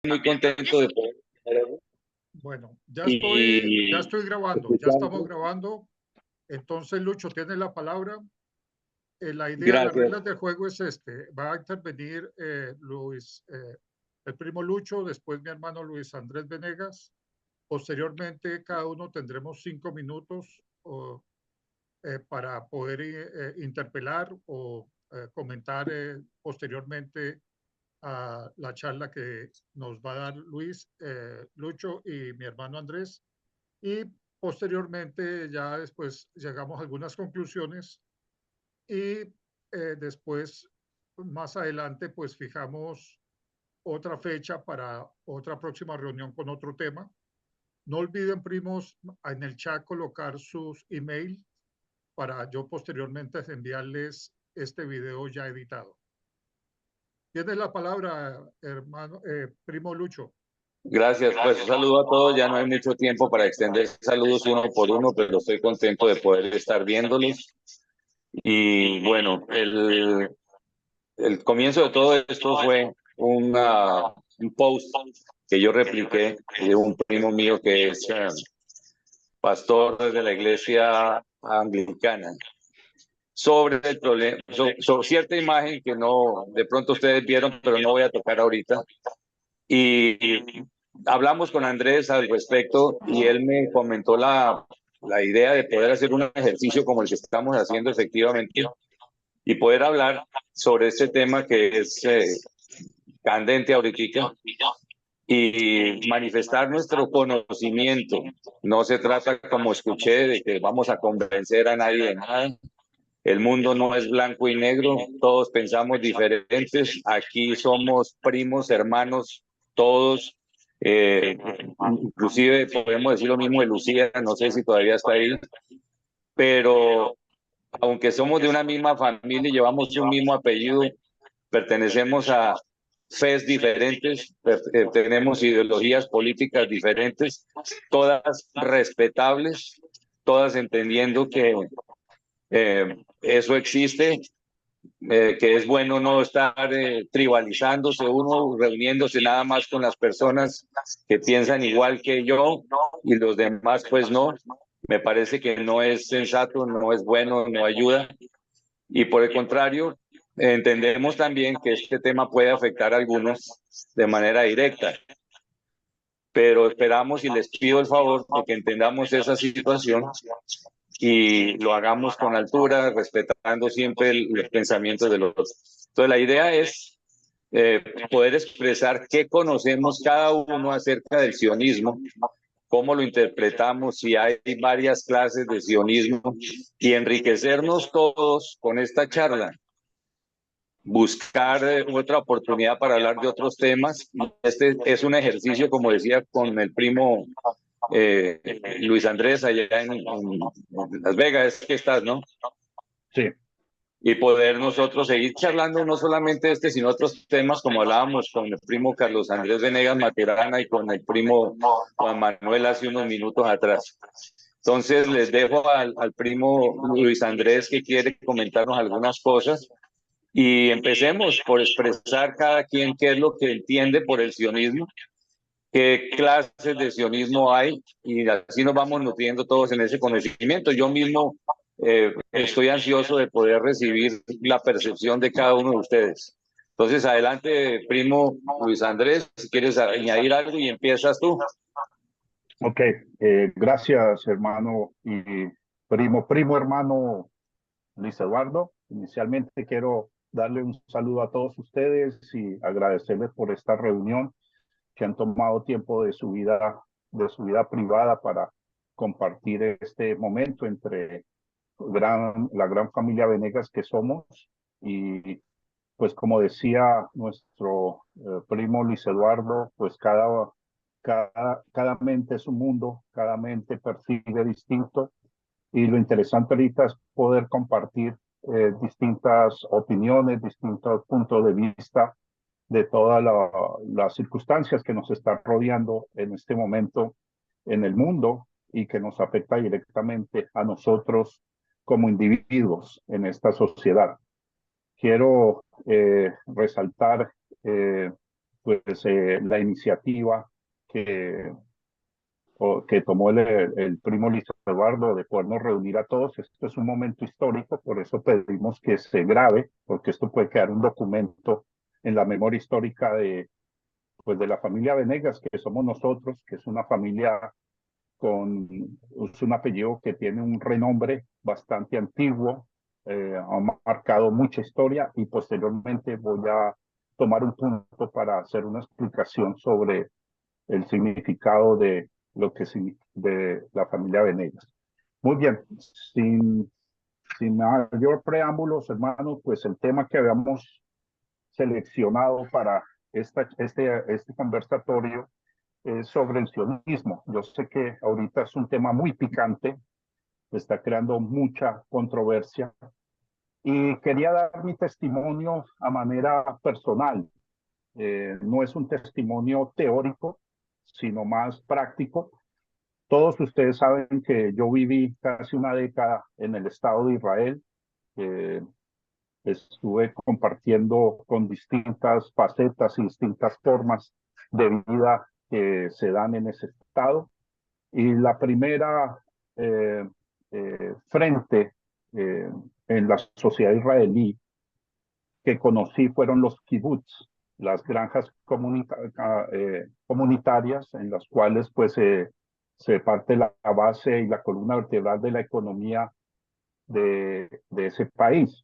muy contento de poder estar Bueno, ya y estoy grabando, ya estamos escuchando. grabando. Entonces, Lucho, tiene la palabra. La idea, las Gracias. reglas del juego es va a intervenir Luis, el primo Lucho, después mi hermano Luis Andrés Venegas. Posteriormente, cada uno tendremos 5 minutos para poder interpelar o comentar posteriormente a la charla que nos va a dar Luis, Lucho y mi hermano Andrés. Y posteriormente ya después llegamos a algunas conclusiones y después, más adelante, pues fijamos otra fecha para otra próxima reunión con otro tema. No olviden, primos, en el chat colocar sus emails para yo posteriormente enviarles este video ya editado. Tienes la palabra, hermano, primo Lucho. Gracias, pues un saludo a todos. Ya no hay mucho tiempo para extender saludos uno por uno, pero estoy contento de poder estar viéndolos. Y bueno, el comienzo de todo esto fue un post que yo repliqué de un primo mío que es pastor de la iglesia anglicana sobre el problema, sobre cierta imagen que no, de pronto ustedes vieron, pero no voy a tocar ahorita. Y hablamos con Andrés al respecto y él me comentó la idea de poder hacer un ejercicio como el que estamos haciendo efectivamente y poder hablar sobre este tema que es candente ahorita y manifestar nuestro conocimiento. No se trata, como escuché, de que vamos a convencer a nadie de nada. El mundo no es blanco y negro, todos pensamos diferentes. Aquí somos primos, hermanos, todos. Inclusive podemos decir lo mismo de Lucía, no sé si todavía está ahí, pero aunque somos de una misma familia y llevamos un mismo apellido, pertenecemos a fes diferentes, tenemos ideologías políticas diferentes, todas respetables, todas entendiendo que eso existe, que es bueno no estar tribalizándose uno, reuniéndose nada más con las personas que piensan igual que yo y los demás pues no. Me parece que no es sensato, no es bueno, no ayuda. Y por el contrario, entendemos también que este tema puede afectar a algunos de manera directa, pero esperamos y les pido el favor de que entendamos esa situación y lo hagamos con altura, respetando siempre los pensamientos de los otros. Entonces, la idea es poder expresar qué conocemos cada uno acerca del sionismo, cómo lo interpretamos, si hay varias clases de sionismo y enriquecernos todos con esta charla, buscar otra oportunidad para hablar de otros temas. Este es un ejercicio, como decía, con el primo Luis Andrés allá en Las Vegas, es que estás, ¿no? Sí. Y poder nosotros seguir charlando no solamente este, sino otros temas, como hablábamos con el primo Carlos Andrés Venegas Materana y con el primo Juan Manuel hace unos minutos atrás. Entonces les dejo al primo Luis Andrés que quiere comentarnos algunas cosas y empecemos por expresar cada quien qué es lo que entiende por el sionismo, qué clases de sionismo hay y así nos vamos nutriendo todos en ese conocimiento. Yo mismo estoy ansioso de poder recibir la percepción de cada uno de ustedes. Entonces, adelante, primo Luis Andrés, si quieres añadir algo y empiezas tú. Ok, gracias hermano y primo hermano Luis Eduardo. Inicialmente quiero darle un saludo a todos ustedes y agradecerles por esta reunión que han tomado tiempo de su vida privada para compartir este momento entre la gran familia Venegas que somos. Y pues como decía nuestro primo Luis Eduardo, pues cada mente es un mundo, cada mente percibe distinto y lo interesante ahorita es poder compartir distintas opiniones, distintos puntos de vista de todas las circunstancias que nos están rodeando en este momento en el mundo y que nos afecta directamente a nosotros como individuos en esta sociedad. Quiero resaltar pues la iniciativa que tomó el primo Luis Eduardo de podernos reunir a todos. Esto es un momento histórico, por eso pedimos que se grabe, porque esto puede quedar un documento en la memoria histórica pues de la familia Venegas, que somos nosotros, que es una familia es un apellido que tiene un renombre bastante antiguo, ha marcado mucha historia, y posteriormente voy a tomar un punto para hacer una explicación sobre el significado de de la familia Venegas. Muy bien, sin mayor preámbulos, hermanos, pues el tema que habíamos seleccionado para este conversatorio es sobre el sionismo. Yo sé que ahorita es un tema muy picante, está creando mucha controversia, y quería dar mi testimonio a manera personal. No es un testimonio teórico, sino más práctico. Todos ustedes saben que yo viví casi una década en el Estado de Israel. Estuve compartiendo con distintas facetas y distintas formas de vida que se dan en ese estado. Y la primera frente en la sociedad israelí que conocí fueron los kibbutz, las granjas comunitarias, en las cuales pues se parte la base y la columna vertebral de la economía de ese país.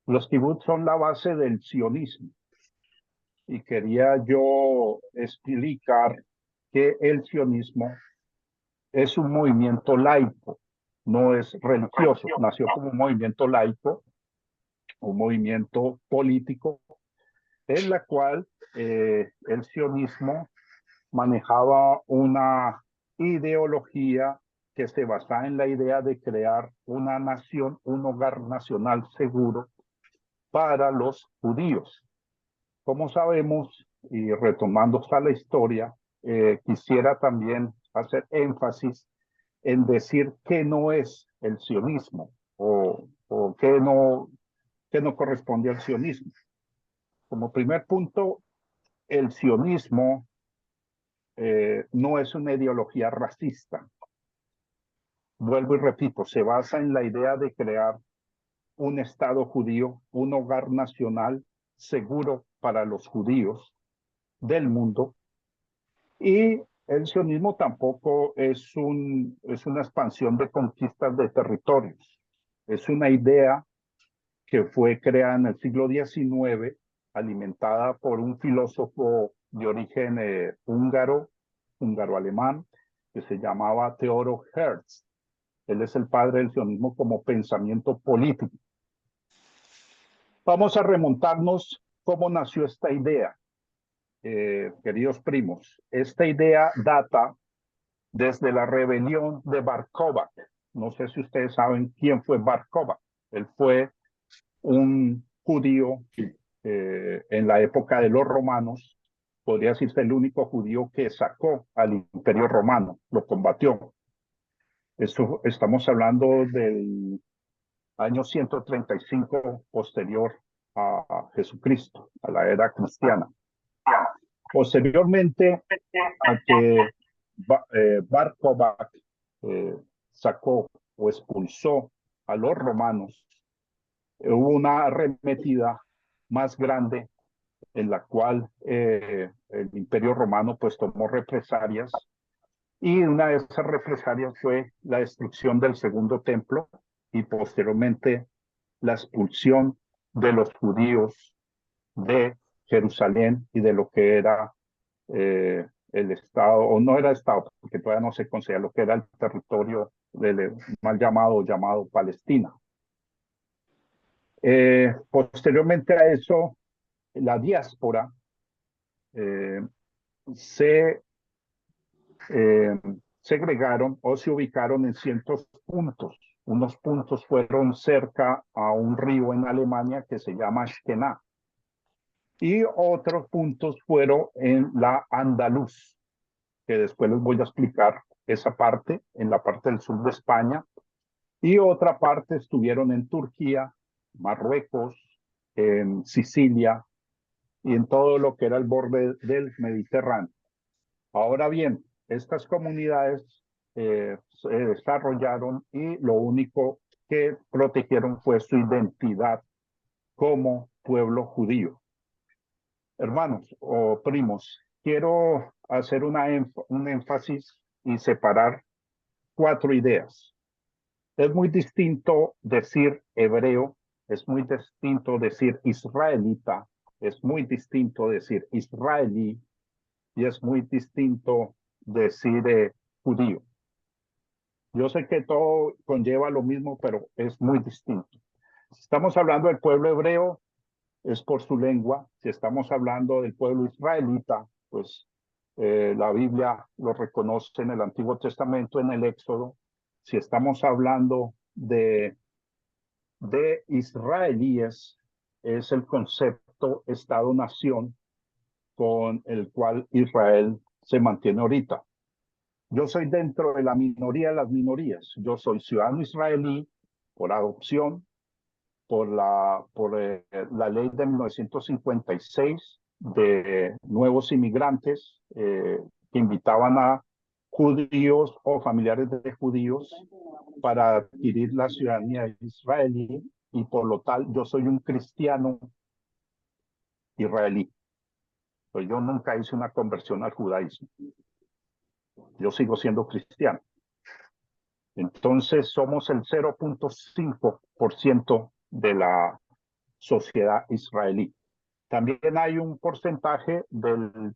Los kibbutz son la base del sionismo, y quería yo explicar que el sionismo es un movimiento laico, no es religioso. Nació como un movimiento laico, un movimiento político, en la cual el sionismo manejaba una ideología que se basaba en la idea de crear una nación, un hogar nacional seguro para los judíos. Como sabemos, y retomando a la historia, quisiera también hacer énfasis en decir qué no es el sionismo, o qué no corresponde al sionismo. Como primer punto, el sionismo no es una ideología racista. Vuelvo y repito, se basa en la idea de crear un Estado judío, un hogar nacional seguro para los judíos del mundo. Y el sionismo tampoco es una expansión de conquistas de territorios. Es una idea que fue creada en el siglo XIX, alimentada por un filósofo de origen húngaro-alemán, que se llamaba Theodor Herzl. Él es el padre del sionismo como pensamiento político. Vamos a remontarnos cómo nació esta idea, queridos primos. Esta idea data desde la rebelión de Bar Kokhba. No sé si ustedes saben quién fue Bar Kokhba. Él fue un judío en la época de los romanos, podría decirse el único judío que sacó al Imperio Romano, lo combatió. Eso, estamos hablando del año 135 posterior a Jesucristo, a la era cristiana. Posteriormente a que Bar Kokhba sacó o expulsó a los romanos, hubo una arremetida más grande en la cual el Imperio Romano pues tomó represalias, y una de esas represalias fue la destrucción del segundo templo, y posteriormente la expulsión de los judíos de Jerusalén y de lo que era el Estado, o no era Estado, porque todavía no se considera lo que era el territorio del mal llamado Palestina. Posteriormente a eso, la diáspora se segregaron o se ubicaron en ciertos puntos. Unos puntos fueron cerca a un río en Alemania que se llama Ashkená, y otros puntos fueron en la Andaluz, que después les voy a explicar esa parte, en la parte del sur de España, y otra parte estuvieron en Turquía, Marruecos, en Sicilia, y en todo lo que era el borde del Mediterráneo. Ahora bien, estas comunidades se desarrollaron y lo único que protegieron fue su identidad como pueblo judío. Hermanos o primos, quiero hacer un énfasis y separar 4 ideas. Es muy distinto decir hebreo, es muy distinto decir israelita, es muy distinto decir israelí y es muy distinto decir judío. Yo sé que todo conlleva lo mismo, pero es muy distinto. Si estamos hablando del pueblo hebreo, es por su lengua. Si estamos hablando del pueblo israelita, pues la Biblia lo reconoce en el Antiguo Testamento, en el Éxodo. Si estamos hablando de israelíes, es el concepto Estado-nación con el cual Israel se mantiene ahorita. Yo soy dentro de la minoría de las minorías. Yo soy ciudadano israelí por adopción, por la ley de 1956 de nuevos inmigrantes que invitaban a judíos o familiares de judíos para adquirir la ciudadanía israelí, y por lo tal yo soy un cristiano israelí. Pues yo nunca hice una conversión al judaísmo. Yo sigo siendo cristiano. Entonces somos el 0.5% de la sociedad israelí. También hay un porcentaje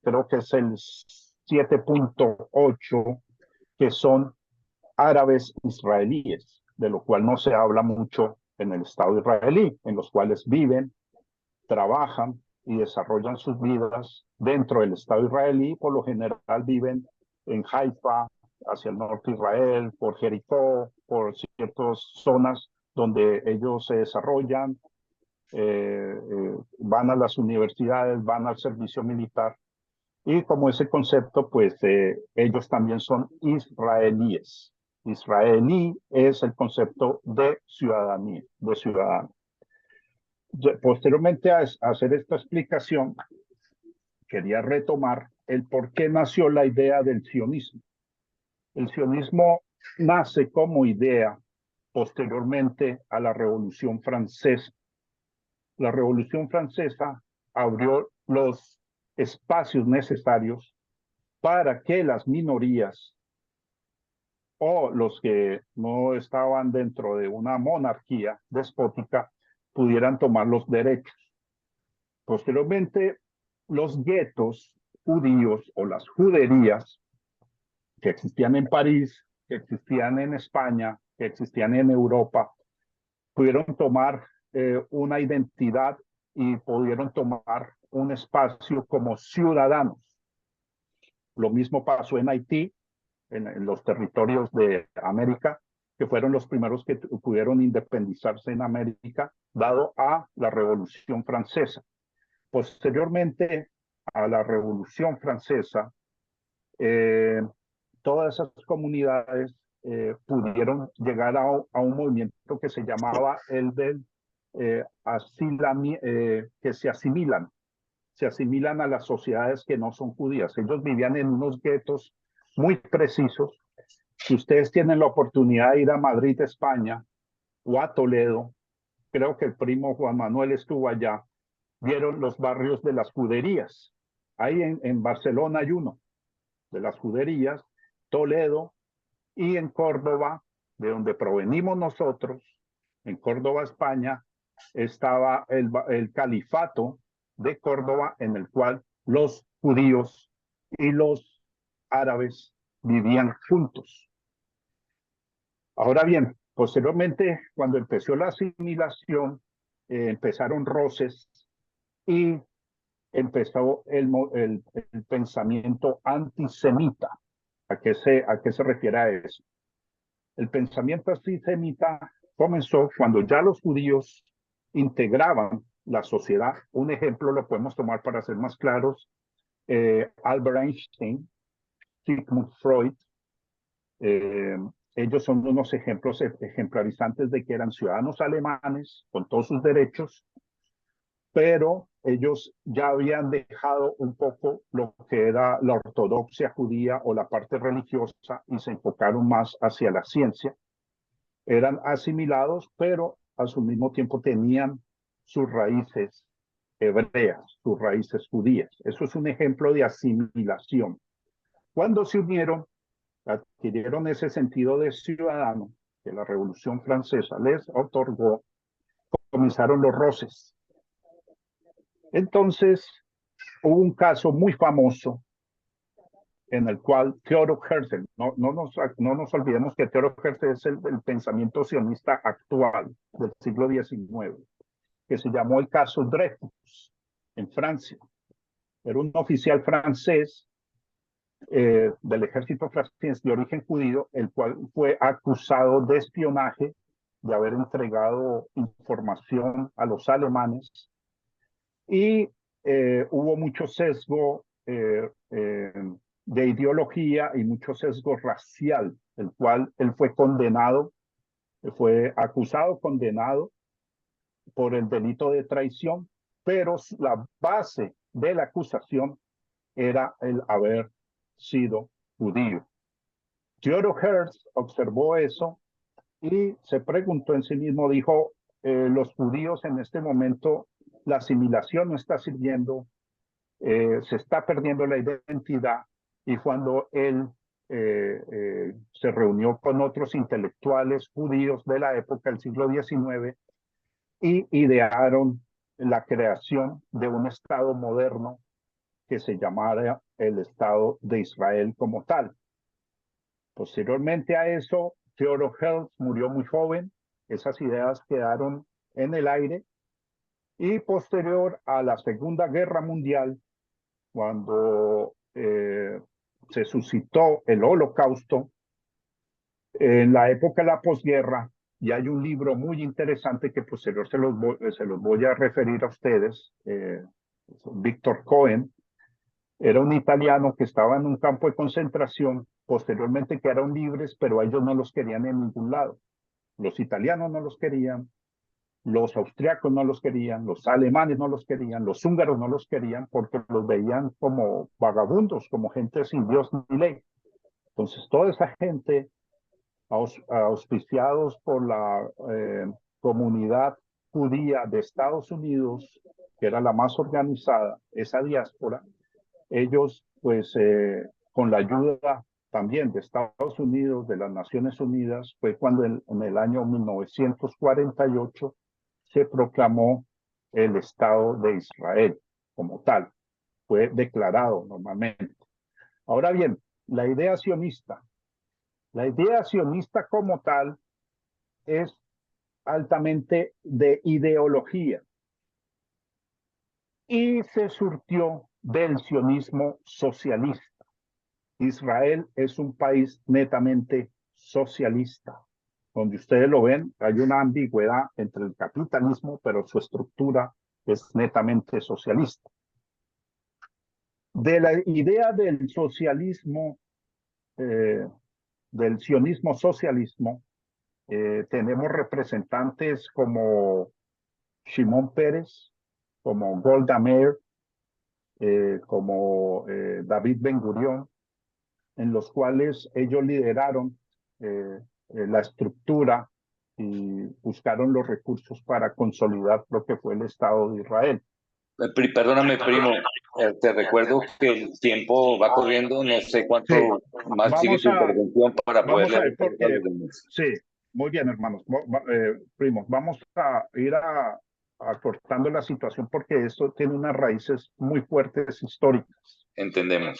creo que es el 7.8, que son árabes israelíes, de lo cual no se habla mucho en el Estado israelí, en los cuales viven, trabajan y desarrollan sus vidas dentro del Estado israelí. Por lo general viven en Haifa, hacia el norte de Israel, por Jericó, por ciertas zonas donde ellos se desarrollan, van a las universidades, van al servicio militar, y como ese concepto, pues ellos también son israelíes. Israelí es el concepto de ciudadanía, de ciudadano. Posteriormente a hacer esta explicación, quería retomar el por qué nació la idea del sionismo. El sionismo nace como idea posteriormente a la Revolución Francesa. La Revolución Francesa abrió los espacios necesarios para que las minorías o los que no estaban dentro de una monarquía despótica pudieran tomar los derechos. Posteriormente, los guetos judíos o las juderías que existían en París, que existían en España, que existían en Europa, pudieron tomar una identidad y pudieron tomar un espacio como ciudadanos. Lo mismo pasó en Haití, en los territorios de América, que fueron los primeros que pudieron independizarse en América, dado a la Revolución Francesa. Posteriormente a la Revolución Francesa, todas esas comunidades pudieron llegar a un movimiento que se llamaba el del que se asimilan a las sociedades que no son judías. Ellos vivían en unos guetos muy precisos. Si ustedes tienen la oportunidad de ir a Madrid, España, o a Toledo, creo que el primo Juan Manuel estuvo allá, vieron los barrios de las juderías. Ahí en Barcelona hay uno de las juderías, Toledo, y en Córdoba, de donde provenimos nosotros, en Córdoba, España, estaba el califato de Córdoba, en el cual los judíos y los árabes vivían juntos. Ahora bien, posteriormente, cuando empezó la asimilación, empezaron roces y empezó el pensamiento antisemita. ¿A qué se refiere a eso? El pensamiento antisemita comenzó cuando ya los judíos integraban la sociedad. Un ejemplo lo podemos tomar para ser más claros. Albert Einstein, Sigmund Freud, ellos son unos ejemplos ejemplarizantes de que eran ciudadanos alemanes con todos sus derechos, pero ellos ya habían dejado un poco lo que era la ortodoxia judía o la parte religiosa y se enfocaron más hacia la ciencia. Eran asimilados, pero a su mismo tiempo tenían sus raíces hebreas, sus raíces judías. Eso es un ejemplo de asimilación. Cuando se unieron, adquirieron ese sentido de ciudadano que la Revolución Francesa les otorgó, comenzaron los roces. Entonces, hubo un caso muy famoso en el cual Theodor Herzl, no nos olvidemos que Theodor Herzl es el pensamiento sionista actual del siglo XIX, que se llamó el caso Dreyfus en Francia. Era un oficial francés del ejército francés de origen judío, el cual fue acusado de espionaje, de haber entregado información a los alemanes, y hubo mucho sesgo de ideología y mucho sesgo racial, el cual él fue condenado, fue acusado, condenado por el delito de traición, pero la base de la acusación era el haber sido judío. Theodor Herzl observó eso y se preguntó en sí mismo, dijo, los judíos en este momento, la asimilación no está sirviendo, se está perdiendo la identidad, y cuando él se reunió con otros intelectuales judíos de la época del siglo XIX y idearon la creación de un Estado moderno que se llamara el Estado de Israel como tal. Posteriormente a eso, Theodor Herzl murió muy joven, esas ideas quedaron en el aire, y posterior a la Segunda Guerra Mundial, cuando se suscitó el Holocausto, en la época de la posguerra, y hay un libro muy interesante que posterior se los voy a referir a ustedes, Víctor Cohen, era un italiano que estaba en un campo de concentración, posteriormente quedaron libres, pero ellos no los querían en ningún lado. Los italianos no los querían, los austriacos no los querían, los alemanes no los querían, los húngaros no los querían porque los veían como vagabundos, como gente sin Dios ni ley. Entonces, toda esa gente, auspiciados por la comunidad judía de Estados Unidos, que era la más organizada, esa diáspora, ellos, pues, con la ayuda también de Estados Unidos, de las Naciones Unidas, fue cuando en el año 1948 se proclamó el Estado de Israel como tal. Fue declarado normalmente. Ahora bien, la idea sionista como tal es altamente de ideología y se surtió del sionismo socialista. Israel es un país netamente socialista. Donde ustedes lo ven, hay una ambigüedad entre el capitalismo, pero su estructura es netamente socialista. De la idea del socialismo, del sionismo socialismo, tenemos representantes como Shimon Peres, como Golda Meir, como David Ben Gurión, en los cuales ellos lideraron la estructura y buscaron los recursos para consolidar lo que fue el Estado de Israel. Perdóname, primo, te recuerdo que el tiempo va corriendo, no sé cuánto más sigue tu intervención para poderle responder a los demás. Sí, muy bien, hermanos, primos, vamos a ir acortando la situación porque esto tiene unas raíces muy fuertes históricas. Entendemos.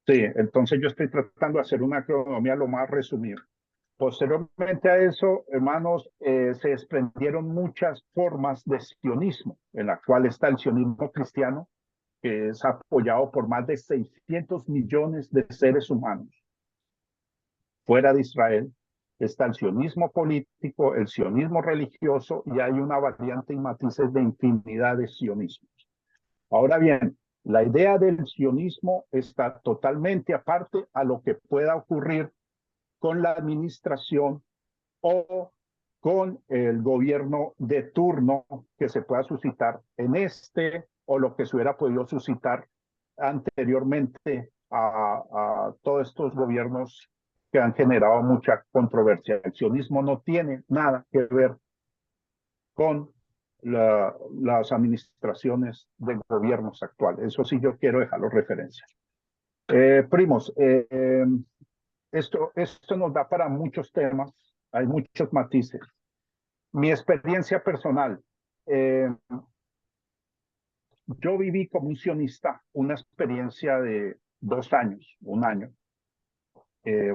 Sí, entonces yo estoy tratando de hacer una cronología lo más resumida. Posteriormente a eso, hermanos, se desprendieron muchas formas de sionismo, en la cual está el sionismo cristiano, que es apoyado por más de 600 millones de seres humanos. Fuera de Israel está el sionismo político, el sionismo religioso, y hay una variante y matices de infinidad de sionismos. Ahora bien, la idea del sionismo está totalmente aparte a lo que pueda ocurrir con la administración o con el gobierno de turno que se pueda suscitar en este o lo que se hubiera podido suscitar anteriormente a todos estos gobiernos que han generado mucha controversia. El sionismo no tiene nada que ver con las administraciones de gobiernos actuales. Eso sí yo quiero dejarlo referencia. Primos, esto nos da para muchos temas, hay muchos matices. Mi experiencia personal, yo viví como un sionista una experiencia de 2 años, 1 año.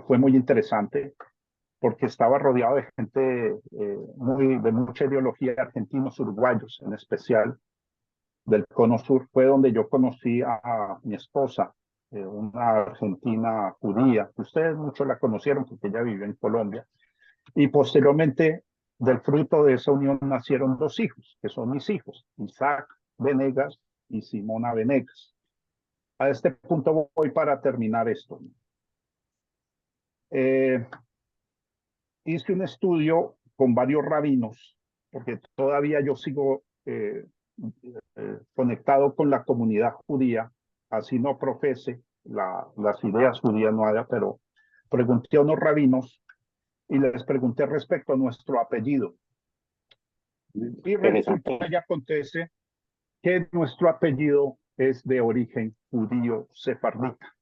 Fue muy interesante porque estaba rodeado de gente de mucha ideología, argentinos, uruguayos en especial, del Cono Sur. Fue donde yo conocí a mi esposa, una argentina judía. Ustedes muchos la conocieron porque ella vivió en Colombia. Y posteriormente, del fruto de esa unión nacieron 2 hijos, que son mis hijos, Isaac Venegas y Simona Venegas. A este punto voy para terminar esto. Hice un estudio con varios rabinos, porque todavía yo sigo conectado con la comunidad judía, así no profese las ideas judías, no haya, pero pregunté a unos rabinos y les pregunté respecto a nuestro apellido. Y resulta y acontece que nuestro apellido es de origen judío sefardita,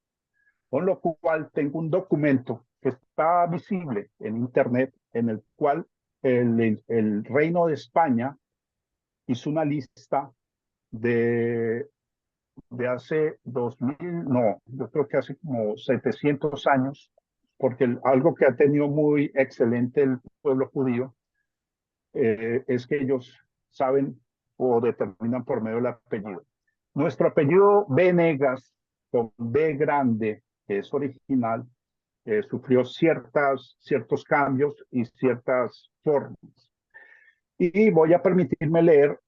con lo cual tengo un documento que está visible en internet, en el cual el Reino de España hizo una lista de hace 2000, no, yo creo que hace como 700 años, porque algo que ha tenido muy excelente el pueblo judío es que ellos saben o determinan por medio del apellido. Nuestro apellido Venegas, con B grande, que es original, sufrió ciertos cambios y ciertas formas. Y voy a permitirme leer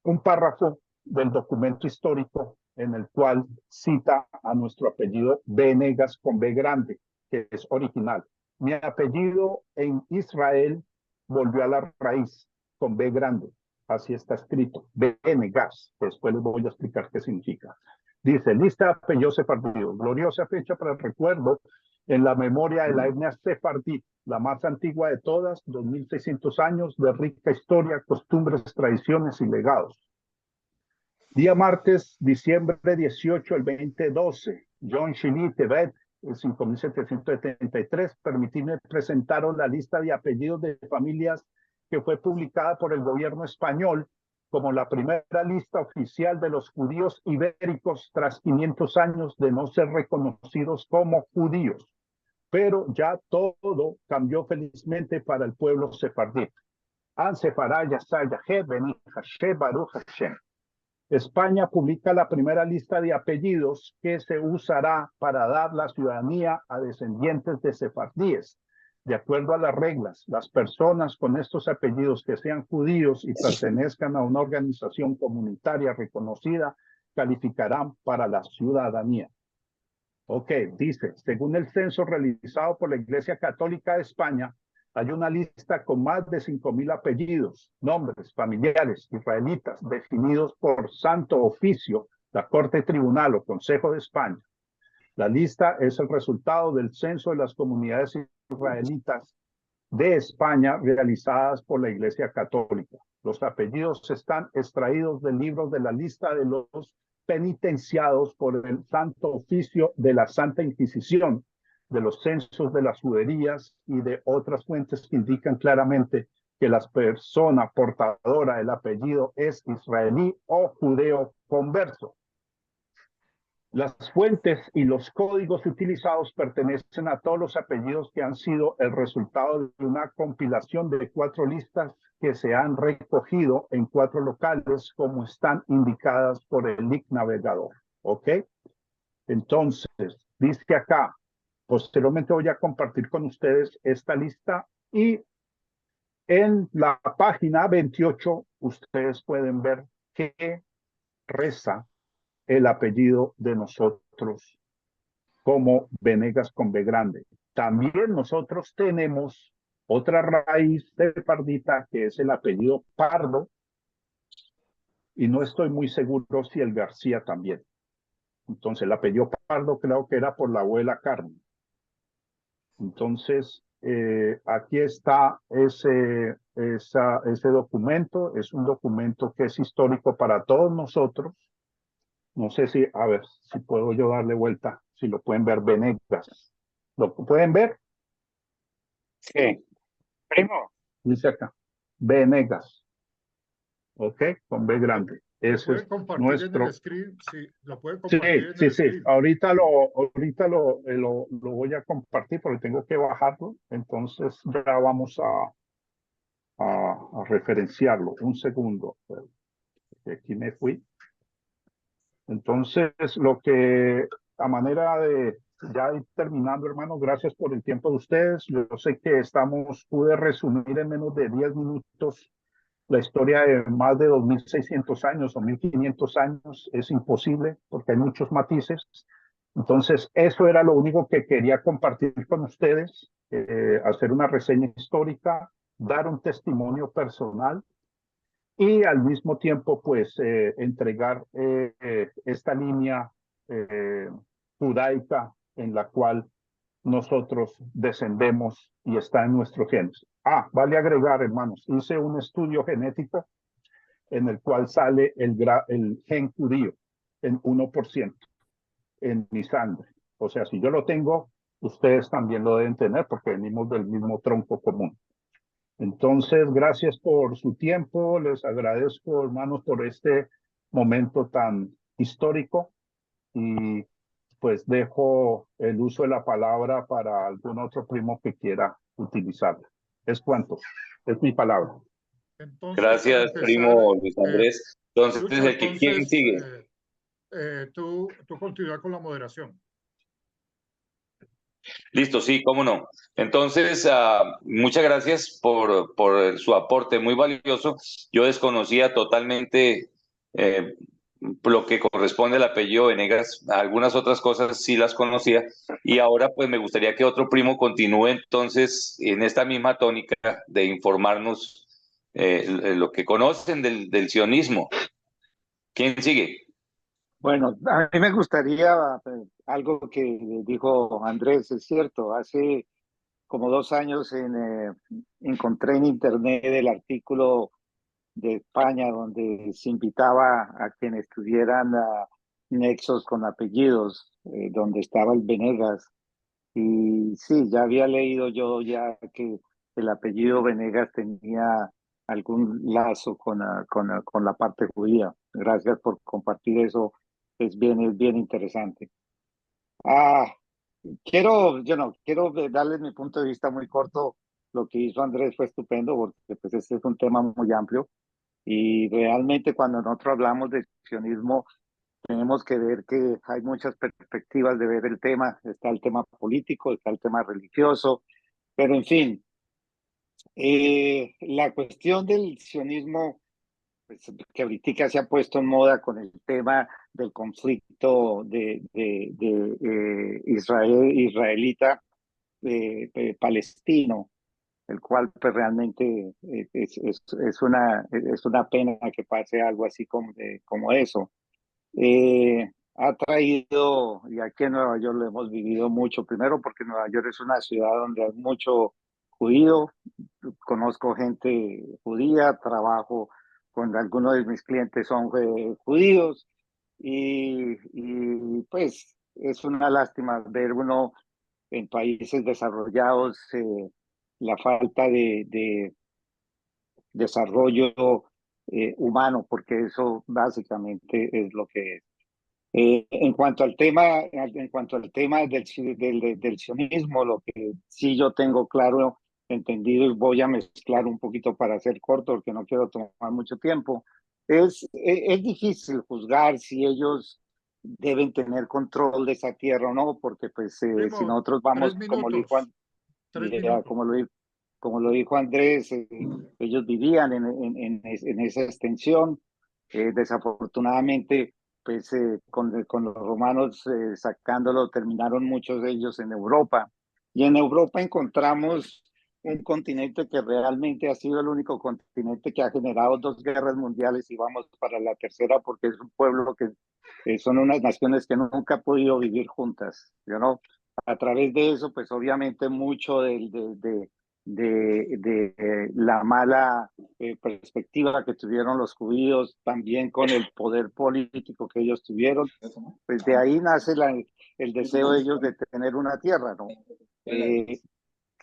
un párrafo del documento histórico en el cual cita a nuestro apellido Venegas con B grande, que es original. Mi apellido en Israel volvió a la raíz con B grande. Así está escrito, Venegas. Después les voy a explicar qué significa. Dice, lista de apellidos sefardíes. Gloriosa fecha para el recuerdo en la memoria de la etnia sefardí, la más antigua de todas, 2600 años de rica historia, costumbres, tradiciones y legados. Día martes, diciembre 18 del 2012, John Shili Tebet, el 5773, permitirme presentaros la lista de apellidos de familias que fue publicada por el gobierno español como la primera lista oficial de los judíos ibéricos tras 500 años de no ser reconocidos como judíos. Pero ya todo cambió felizmente para el pueblo sefardí. An Sefaraya Sayah Beni Hashem Baruch Hashem. España publica la primera lista de apellidos que se usará para dar la ciudadanía a descendientes de sefardíes. De acuerdo a las reglas, las personas con estos apellidos que sean judíos y pertenezcan a una organización comunitaria reconocida calificarán para la ciudadanía. Ok, dice, según el censo realizado por la Iglesia Católica de España, hay una lista con más de 5.000 apellidos, nombres familiares israelitas definidos por Santo Oficio, la Corte Tribunal o Consejo de España. La lista es el resultado del censo de las comunidades israelitas de España realizadas por la Iglesia Católica. Los apellidos están extraídos del libro de la lista de los penitenciados por el Santo Oficio de la Santa Inquisición, de los censos de las juderías y de otras fuentes que indican claramente que la persona portadora del apellido es israelí o judeo converso. Las fuentes y los códigos utilizados pertenecen a todos los apellidos que han sido el resultado de una compilación de 4 listas que se han recogido en 4 locales como están indicadas por el link navegador. ¿Ok? Entonces, dice acá, posteriormente voy a compartir con ustedes esta lista y en la página 28 ustedes pueden ver qué reza el apellido de nosotros como Venegas con B grande. También nosotros tenemos otra raíz de Pardita que es el apellido Pardo y no estoy muy seguro si el García también. Entonces, el apellido Pardo creo que era por la abuela Carmen. Entonces, aquí está ese documento. Es un documento que es histórico para todos nosotros. No sé si, a ver, si puedo yo darle vuelta, si lo pueden ver, Venegas. ¿Lo pueden ver? Sí, primo. Dice acá, Venegas. ¿Ok? Con B grande. ¿Lo Ese puede es compartir en nuestro. el screen? Sí, lo puede Sí, compartir en sí, el sí. screen. Ahorita lo voy a compartir porque tengo que bajarlo. Entonces ya vamos a referenciarlo. Un segundo. Aquí me fui. Entonces, a manera de ya ir terminando, hermano, gracias por el tiempo de ustedes. Yo sé que pude resumir en menos de 10 minutos la historia de más de 2.600 años o 1.500 años. Es imposible porque hay muchos matices. Entonces, eso era lo único que quería compartir con ustedes, hacer una reseña histórica, dar un testimonio personal y al mismo tiempo, pues, entregar esta línea eh, judaica en la cual nosotros descendemos y está en nuestro genes. Vale agregar, hermanos, hice un estudio genético en el cual sale el gen judío en 1% en mi sangre. O sea, si yo lo tengo, ustedes también lo deben tener porque venimos del mismo tronco común. Entonces, gracias por su tiempo. Les agradezco, hermanos, por este momento tan histórico y pues dejo el uso de la palabra para algún otro primo que quiera utilizarla. Es cuanto, es mi palabra. Entonces, para Gracias, empezar, primo Luis Andrés. Entonces, Lucho, ¿quién entonces, sigue? tú continúa con la moderación. Listo, sí, cómo no. Entonces, muchas gracias por su aporte muy valioso. Yo desconocía totalmente eh, lo que corresponde al apellido Venegas. Algunas otras cosas sí las conocía. Y ahora, pues, me gustaría que otro primo continúe entonces en esta misma tónica de informarnos lo que conocen del sionismo. ¿Quién sigue? Bueno, a mí me gustaría algo que dijo Andrés, es cierto, hace como 2 años encontré en internet el artículo de España donde se invitaba a quienes tuvieran nexos con apellidos, donde estaba el Venegas. Y sí, ya había leído yo ya que el apellido Venegas tenía algún lazo con la parte judía. Gracias por compartir eso, es bien interesante. Ah, quiero darles mi punto de vista muy corto. Lo que hizo Andrés fue estupendo porque pues este es un tema muy amplio y realmente cuando nosotros hablamos de sionismo tenemos que ver que hay muchas perspectivas de ver el tema. Está el tema político, está el tema religioso, pero en fin, la cuestión del sionismo, pues, que ahorita se ha puesto en moda con el tema del conflicto de israelita palestino, el cual pues realmente es una pena que pase algo así como eso. Ha traído, y aquí en Nueva York lo hemos vivido mucho, primero porque Nueva York es una ciudad donde hay mucho judío, conozco gente judía, trabajo con algunos de mis clientes son judíos pues es una lástima ver uno en países desarrollados la falta de desarrollo humano, porque eso básicamente es lo que es. En cuanto al tema del sionismo, lo que sí yo tengo claro, entendido, y voy a mezclar un poquito para ser corto, porque no quiero tomar mucho tiempo, es difícil juzgar si ellos deben tener control de esa tierra o no, porque pues si Primo, nosotros 3 vamos, minutos. 3 minutos. como lo dijo Andrés, ellos vivían en esa extensión, desafortunadamente pues con los romanos sacándolo, terminaron muchos de ellos en Europa. Y en Europa encontramos un continente que realmente ha sido el único continente que ha generado 2 guerras mundiales y vamos para la tercera porque es un pueblo que son unas naciones que nunca han podido vivir juntas, ¿no? A través de eso, pues obviamente mucho de la mala perspectiva que tuvieron los judíos, también con el poder político que ellos tuvieron, pues de ahí nace el deseo de ellos de tener una tierra, ¿no?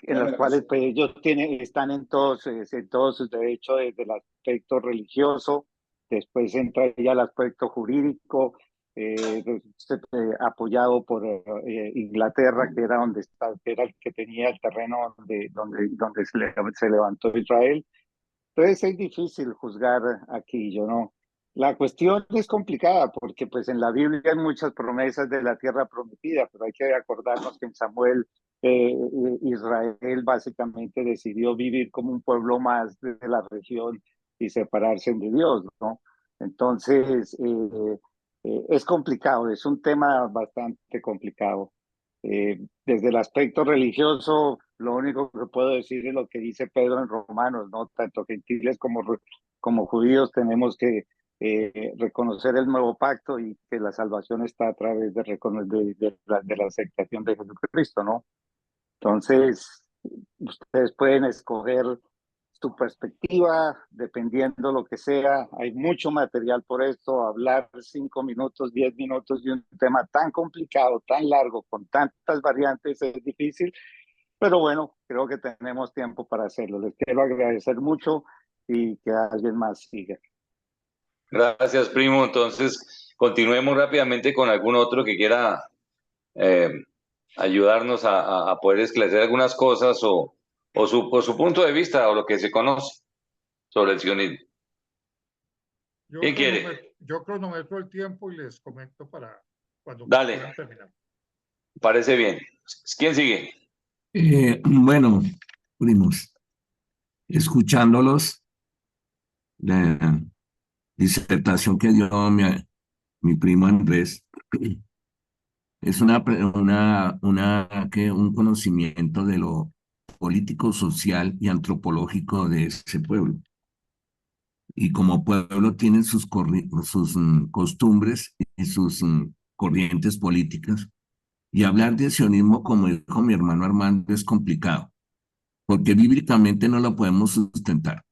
En las cuales pues, ellos están en todos sus derechos desde el aspecto religioso, después entra ya el aspecto jurídico, apoyado por Inglaterra, que era que era el que tenía el terreno donde se levantó Israel. Entonces es difícil juzgar aquí, yo no. La cuestión es complicada porque pues en la Biblia hay muchas promesas de la tierra prometida, pero hay que acordarnos que en Samuel Israel básicamente decidió vivir como un pueblo más de la región y separarse de Dios, ¿no? Entonces es complicado, es un tema bastante complicado. Desde el aspecto religioso, lo único que puedo decir es lo que dice Pedro en Romanos, ¿no? Tanto gentiles como judíos tenemos que reconocer el nuevo pacto y que la salvación está a través de la aceptación de Jesucristo, ¿no? Entonces, ustedes pueden escoger su perspectiva, dependiendo lo que sea. Hay mucho material por esto. Hablar 5 minutos, 10 minutos de un tema tan complicado, tan largo, con tantas variantes es difícil, pero bueno, creo que tenemos tiempo para hacerlo. Les quiero agradecer mucho y que alguien más siga. Gracias, primo. Entonces, continuemos rápidamente con algún otro que quiera eh, ayudarnos a poder esclarecer algunas cosas o su punto de vista o lo que se conoce sobre el sionismo. ¿Quién quiere? Yo cronometro el tiempo y les comento para cuando Dale. puedan terminar. Parece bien. ¿Quién sigue? Bueno, primos, escuchándolos, la disertación que dio mi primo Andrés, es un conocimiento de lo político, social y antropológico de ese pueblo. Y como pueblo tienen sus costumbres y sus corrientes políticas. Y hablar de sionismo, como dijo mi hermano Armando, es complicado, porque bíblicamente no lo podemos sustentar.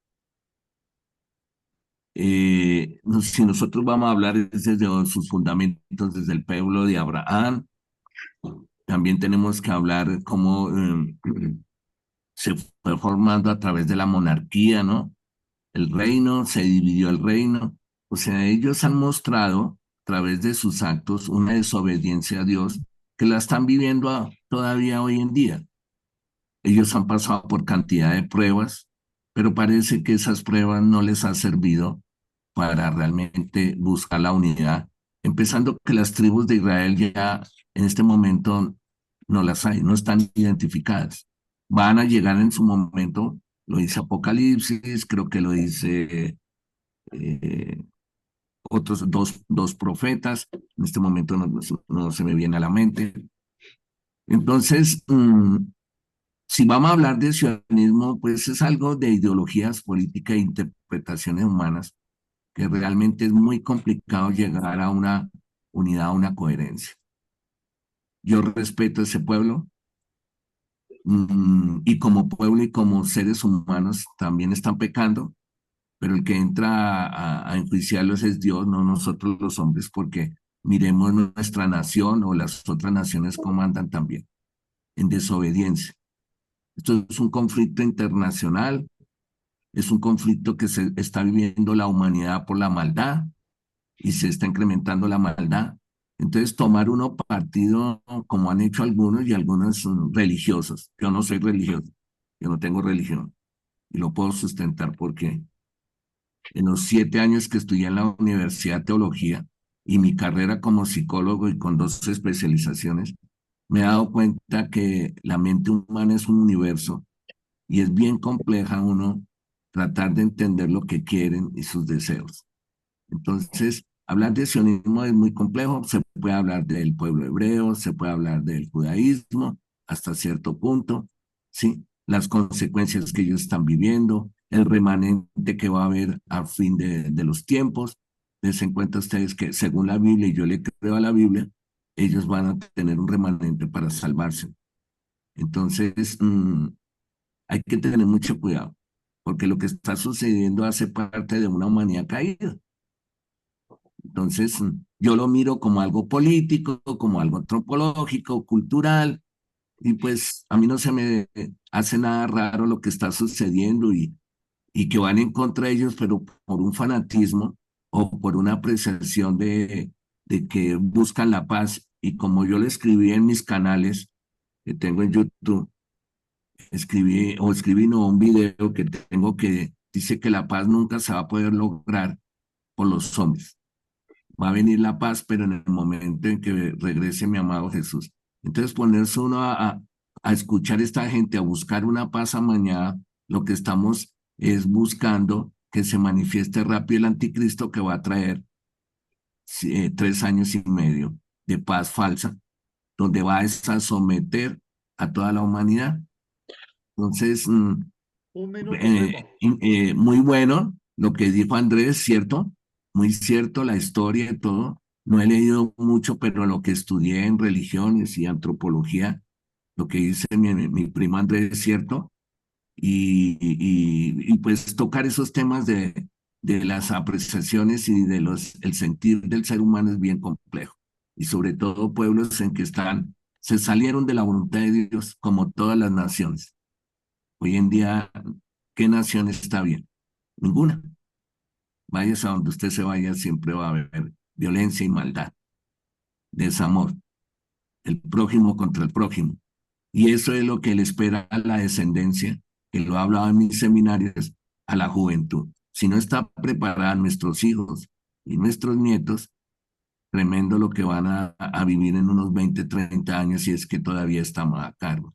Si nosotros vamos a hablar desde sus fundamentos, desde el pueblo de Abraham, también tenemos que hablar cómo se fue formando a través de la monarquía, ¿no? El reino, se dividió el reino. O sea, ellos han mostrado a través de sus actos una desobediencia a Dios que la están viviendo todavía hoy en día. Ellos han pasado por cantidad de pruebas, pero parece que esas pruebas no les han servido para realmente buscar la unidad, empezando que las tribus de Israel ya en este momento no las hay, no están identificadas. Van a llegar en su momento, lo dice Apocalipsis, creo que lo dice otros dos profetas, en este momento no se me viene a la mente. Entonces, si vamos a hablar de sionismo, pues es algo de ideologías políticas e interpretaciones humanas que realmente es muy complicado llegar a una unidad, a una coherencia. Yo respeto a ese pueblo y como pueblo y como seres humanos también están pecando, pero el que entra a enjuiciarlos es Dios, no nosotros los hombres, porque miremos nuestra nación o las otras naciones como andan también, en desobediencia. Esto es un conflicto internacional, es un conflicto que se está viviendo la humanidad por la maldad y se está incrementando la maldad. Entonces, tomar uno partido como han hecho algunos y algunos religiosos. Yo no soy religioso, yo no tengo religión y lo puedo sustentar porque en los 7 años que estudié en la Universidad de Teología y mi carrera como psicólogo y con 2 especializaciones, me he dado cuenta que la mente humana es un universo y es bien compleja uno tratar de entender lo que quieren y sus deseos. Entonces, hablar de sionismo es muy complejo, se puede hablar del pueblo hebreo, se puede hablar del judaísmo hasta cierto punto, ¿sí? las consecuencias que ellos están viviendo, el remanente que va a haber a fin de los tiempos. Les en cuenta ustedes que según la Biblia, y yo le creo a la Biblia, ellos van a tener un remanente para salvarse. Entonces, hay que tener mucho cuidado, porque lo que está sucediendo hace parte de una humanidad caída. Entonces, yo lo miro como algo político, como algo antropológico, cultural, y pues a mí no se me hace nada raro lo que está sucediendo y que van en contra de ellos, pero por un fanatismo o por una apreciación de que buscan la paz. Y como yo lo escribí en mis canales que tengo en YouTube, escribí no, un video que tengo que dice que la paz nunca se va a poder lograr por los hombres. Va a venir la paz, pero en el momento en que regrese mi amado Jesús. Entonces ponerse uno a escuchar a esta gente, a buscar una paz amañada, lo que estamos es buscando que se manifieste rápido el anticristo que va a traer 3 años y medio de paz falsa, donde va a someter a toda la humanidad. Entonces, Un minuto, Primo. muy bueno lo que dijo Andrés, cierto, muy cierto la historia y todo. No he leído mucho, pero lo que estudié en religiones y antropología, lo que dice mi primo Andrés es cierto. Y pues tocar esos temas de las apreciaciones y de el sentir del ser humano es bien complejo. Y sobre todo pueblos en que se salieron de la voluntad de Dios, como todas las naciones. Hoy en día, ¿qué nación está bien? Ninguna. Vayas a donde usted se vaya, siempre va a haber violencia y maldad, desamor, el prójimo contra el prójimo. Y eso es lo que le espera a la descendencia, que lo he hablado en mis seminarios, a la juventud. Si no está preparada nuestros hijos y nuestros nietos, tremendo lo que van a vivir en unos 20, 30 años si es que todavía estamos a cargo.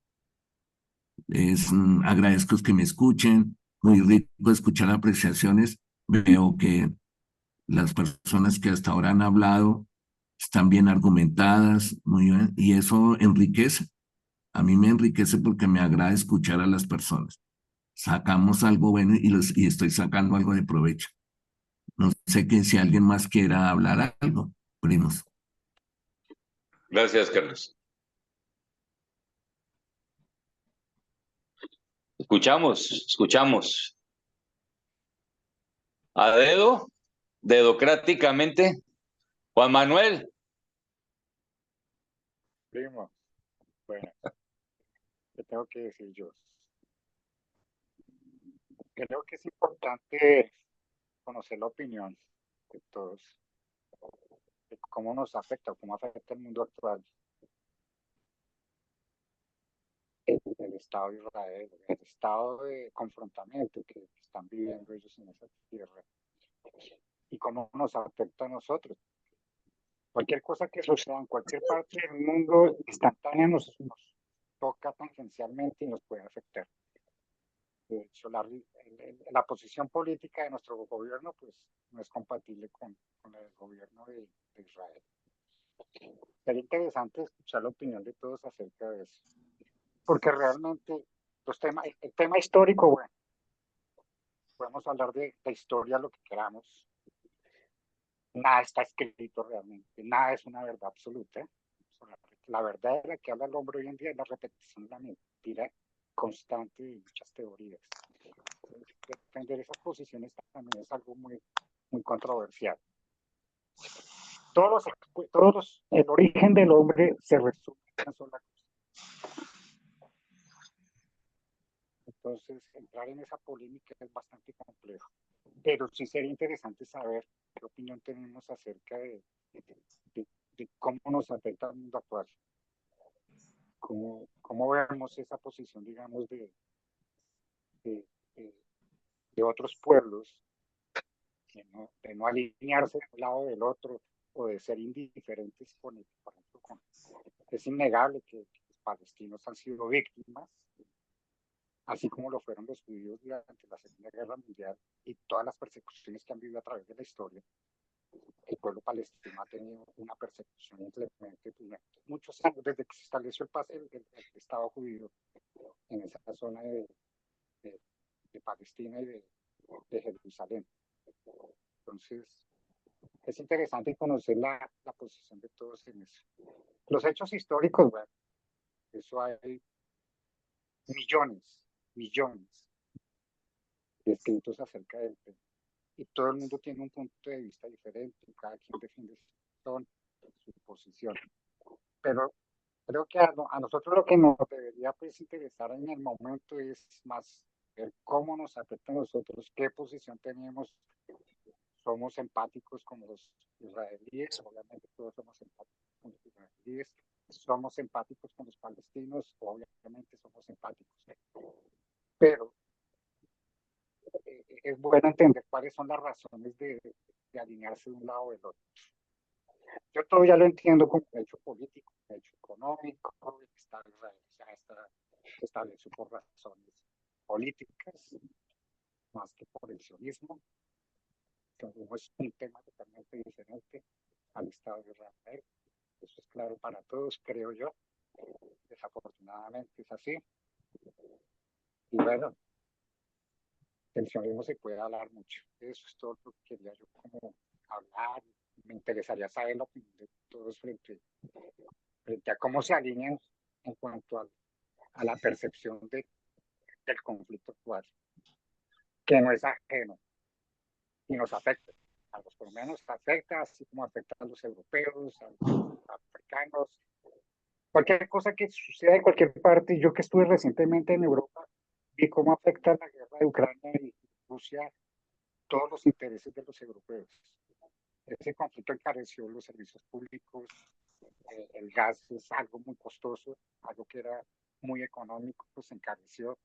Agradezco que me escuchen, muy rico escuchar apreciaciones. Veo que las personas que hasta ahora han hablado están bien argumentadas, muy bien, y eso enriquece. A mí me enriquece porque me agrada escuchar a las personas. Sacamos algo bueno y estoy sacando algo de provecho. No sé que si alguien más quiera hablar algo, primos. Gracias, Carlos. Escuchamos. A dedo, dedocráticamente. Juan Manuel. Primo, bueno, ¿qué tengo que decir yo? Creo que es importante conocer la opinión de todos, de cómo nos afecta, cómo afecta el mundo actual, el Estado de Israel, el estado de confrontamiento que están viviendo ellos en esa tierra y cómo nos afecta a nosotros. Cualquier cosa que suceda en cualquier parte del mundo instantánea nos toca tangencialmente y nos puede afectar. De hecho, la posición política de nuestro gobierno pues, no es compatible con el gobierno de Israel. Sería interesante escuchar la opinión de todos acerca de eso, porque realmente el tema histórico, bueno, podemos hablar de historia lo que queramos, nada está escrito realmente, nada es una verdad absoluta. La verdad de la que habla el hombre hoy en día es la repetición de la mentira constante de muchas teorías. Defender esas posiciones también es algo muy, muy controversial. El origen del hombre se resume en una sola cosa. Entonces, entrar en esa polémica es bastante complejo. Pero sí sería interesante saber qué opinión tenemos acerca de cómo nos afecta el mundo actual. Cómo vemos esa posición, digamos, de otros pueblos, de no alinearse de un lado del otro o de ser indiferentes por ejemplo, es innegable que los palestinos han sido víctimas, así como lo fueron los judíos durante la Segunda Guerra Mundial y todas las persecuciones que han vivido a través de la historia. el pueblo palestino ha tenido una persecución inclemente durante muchos años, desde que se estableció el Estado judío en esa zona de Palestina y de Jerusalén. Entonces, es interesante conocer la posición de todos en eso. Los hechos históricos, bueno, eso hay millones de escritos acerca del tema. Y todo el mundo tiene un punto de vista diferente, cada quien defiende su posición. Pero creo que a nosotros lo que nos debería pues interesar en el momento es más ver cómo nos afecta a nosotros, qué posición tenemos. Somos empáticos con los israelíes, obviamente todos somos empáticos con los israelíes, somos empáticos con los palestinos, obviamente somos empáticos. Pero es bueno entender cuáles son las razones de alinearse de un lado o del otro. Yo todavía lo entiendo como un hecho político, un hecho económico, se estableció por razones políticas, más que por el sionismo. Entonces, es un tema totalmente diferente al Estado de Israel. Eso es claro para todos, creo yo. Desafortunadamente es así. Y bueno, del sionismo se puede hablar mucho. Eso es todo lo que quería yo como hablar. Me interesaría saber la opinión de todos frente a cómo se alinean en cuanto a la percepción del conflicto actual, que no es ajeno y nos afecta. A los colombianos afecta, así como afecta a los europeos, a los africanos. Cualquier cosa que suceda en cualquier parte, yo que estuve recientemente en Europa, vi cómo afecta la guerra de Ucrania y Rusia todos los intereses de los europeos. Ese conflicto encareció los servicios públicos, el gas es algo muy costoso, algo que era muy económico, pues encareció,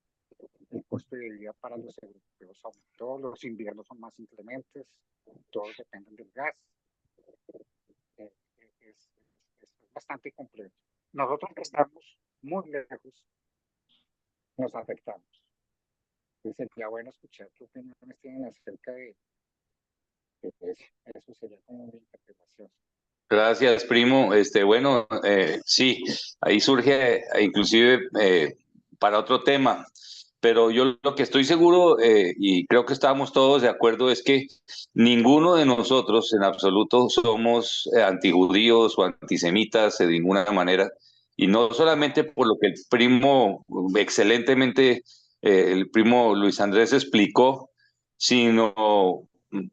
el costo de vida para los europeos aumentó, los inviernos son más inclementes, todos dependen del gas. Es bastante complejo. Nosotros que estamos muy lejos, nos afectamos. Entonces sería bueno escuchar qué opiniones tienen acerca de eso. Eso sería como mi interpretación. Gracias, primo. Bueno, sí, ahí surge inclusive para otro tema, pero yo lo que estoy seguro y creo que estamos todos de acuerdo es que ninguno de nosotros en absoluto somos antijudíos o antisemitas de ninguna manera, y no solamente por lo que el primo excelentemente, el primo Luis Andrés explicó, sino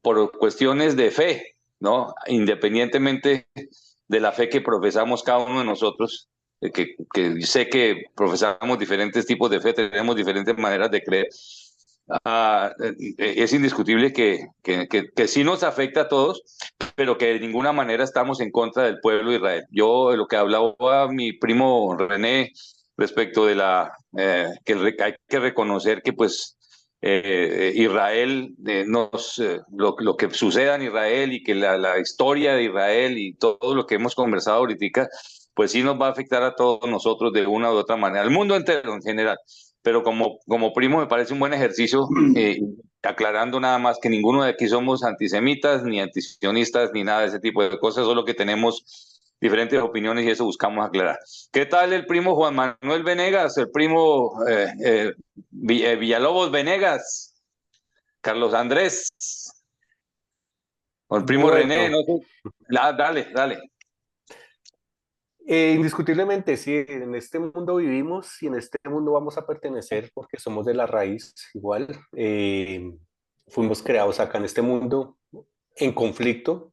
por cuestiones de fe, ¿no? Independientemente de la fe que profesamos cada uno de nosotros, que sé que profesamos diferentes tipos de fe, tenemos diferentes maneras de creer. Es indiscutible que sí nos afecta a todos, pero que de ninguna manera estamos en contra del pueblo de Israel. Yo, lo que hablaba mi primo René respecto de que hay que reconocer que pues Israel, lo que suceda en Israel y que la historia de Israel y todo lo que hemos conversado ahorita, pues sí nos va a afectar a todos nosotros de una u otra manera, al mundo entero en general. Pero como primo me parece un buen ejercicio, aclarando nada más que ninguno de aquí somos antisemitas, ni antisionistas, ni nada de ese tipo de cosas, solo que tenemos diferentes opiniones y eso buscamos aclarar. ¿Qué tal el primo Juan Manuel Venegas, el primo Villalobos Venegas, Carlos Andrés, o el primo René? Bueno, No sé. Dale. Indiscutiblemente, sí, en este mundo vivimos y en este mundo vamos a pertenecer porque somos de la raíz igual. Fuimos creados acá en este mundo en conflicto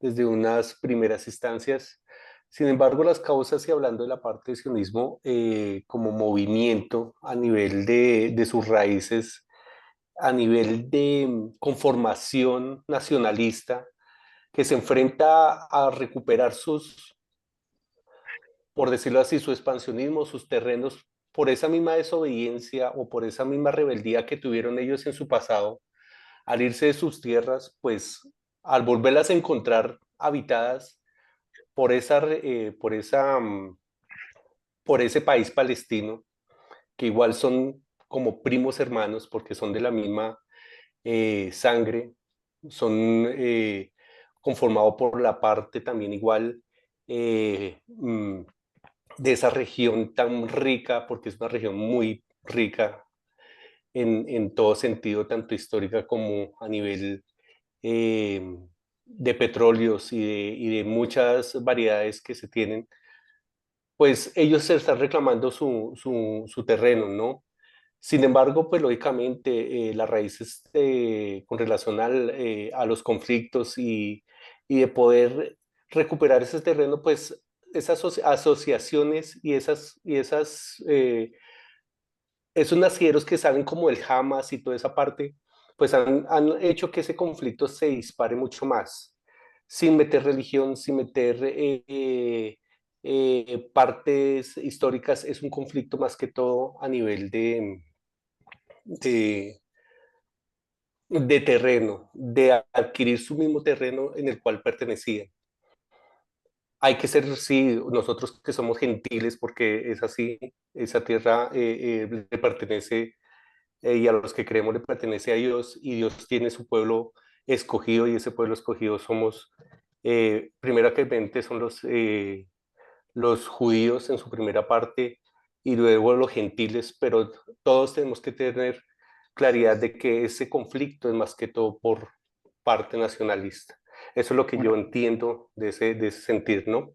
desde unas primeras instancias. Sin embargo, las causas, y hablando de la parte de sionismo, como movimiento a nivel de sus raíces, a nivel de conformación nacionalista, que se enfrenta a recuperar sus, por decirlo así, su expansionismo, sus terrenos, por esa misma desobediencia o por esa misma rebeldía que tuvieron ellos en su pasado, al irse de sus tierras, pues al volverlas a encontrar habitadas por ese país palestino, que igual son como primos hermanos porque son de la misma sangre, son conformado por la parte también igual de esa región tan rica, porque es una región muy rica en todo sentido, tanto histórica como a nivel de petróleos y de muchas variedades que se tienen, pues ellos se están reclamando su terreno, ¿no? Sin embargo, pues lógicamente las raíces con relación a los conflictos y de poder recuperar ese terreno, pues esas asociaciones esos nacieros que salen como el Hamas y toda esa parte, pues han hecho que ese conflicto se dispare mucho más, sin meter religión, sin meter partes históricas. Es un conflicto más que todo a nivel de, de terreno, de adquirir su mismo terreno en el cual pertenecían. Hay que ser, sí, nosotros que somos gentiles, porque es así, esa tierra le pertenece y a los que creemos le pertenece a Dios, y Dios tiene su pueblo escogido, y ese pueblo escogido somos, primeramente son los judíos en su primera parte, y luego los gentiles, pero todos tenemos que tener claridad de que ese conflicto es más que todo por parte nacionalista. Eso es lo que yo entiendo de ese sentir, ¿no?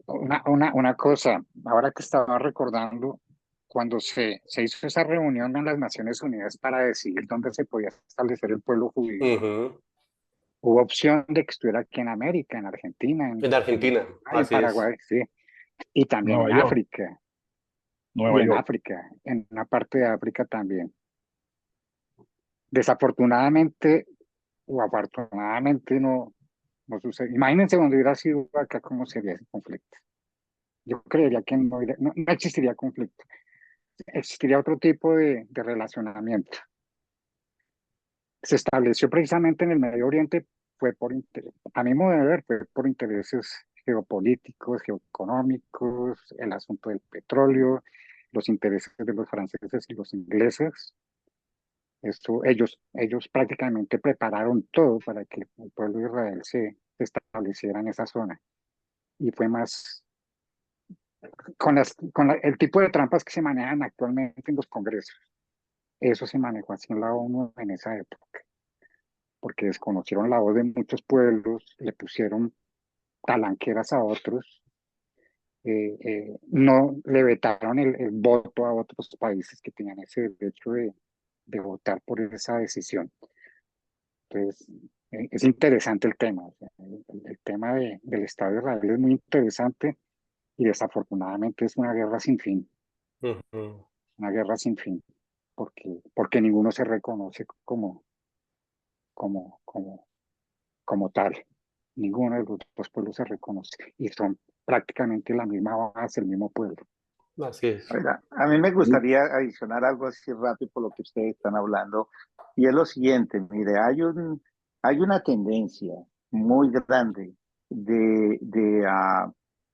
Una cosa, ahora que estaba recordando, cuando se hizo esa reunión en las Naciones Unidas para decidir dónde se podía establecer el pueblo judío, hubo opción de que estuviera aquí en América, en Argentina, En Argentina, en así es. Paraguay, sí, y también Nueva en York, África, y Nueva en York. África, en una parte de África también. Desafortunadamente o afortunadamente no sucede. Imagínense donde hubiera sido acá, cómo sería ese conflicto. Yo creería que no existiría conflicto, existiría otro tipo de relacionamiento. Se estableció precisamente en el Medio Oriente, fue a mi modo de ver, fue por intereses geopolíticos, geoeconómicos, el asunto del petróleo, los intereses de los franceses y los ingleses. Ellos prácticamente prepararon todo para que el pueblo de Israel se estableciera en esa zona. Y fue más el tipo de trampas que se manejan actualmente en los congresos. Eso se manejó así en la ONU en esa época, porque desconocieron la voz de muchos pueblos, le pusieron talanqueras a otros, no le vetaron el voto a otros países que tenían ese derecho de votar por esa decisión. Entonces, es interesante el tema. O sea, el tema del Estado de Israel es muy interesante y desafortunadamente es una guerra sin fin, una guerra sin fin, porque ninguno se reconoce como, como, como tal. Ninguno de los dos pueblos se reconoce y son prácticamente la misma base, el mismo pueblo. Así es. Oiga, a mí me gustaría adicionar algo así rápido por lo que ustedes están hablando, y es lo siguiente: mire, hay una tendencia muy grande de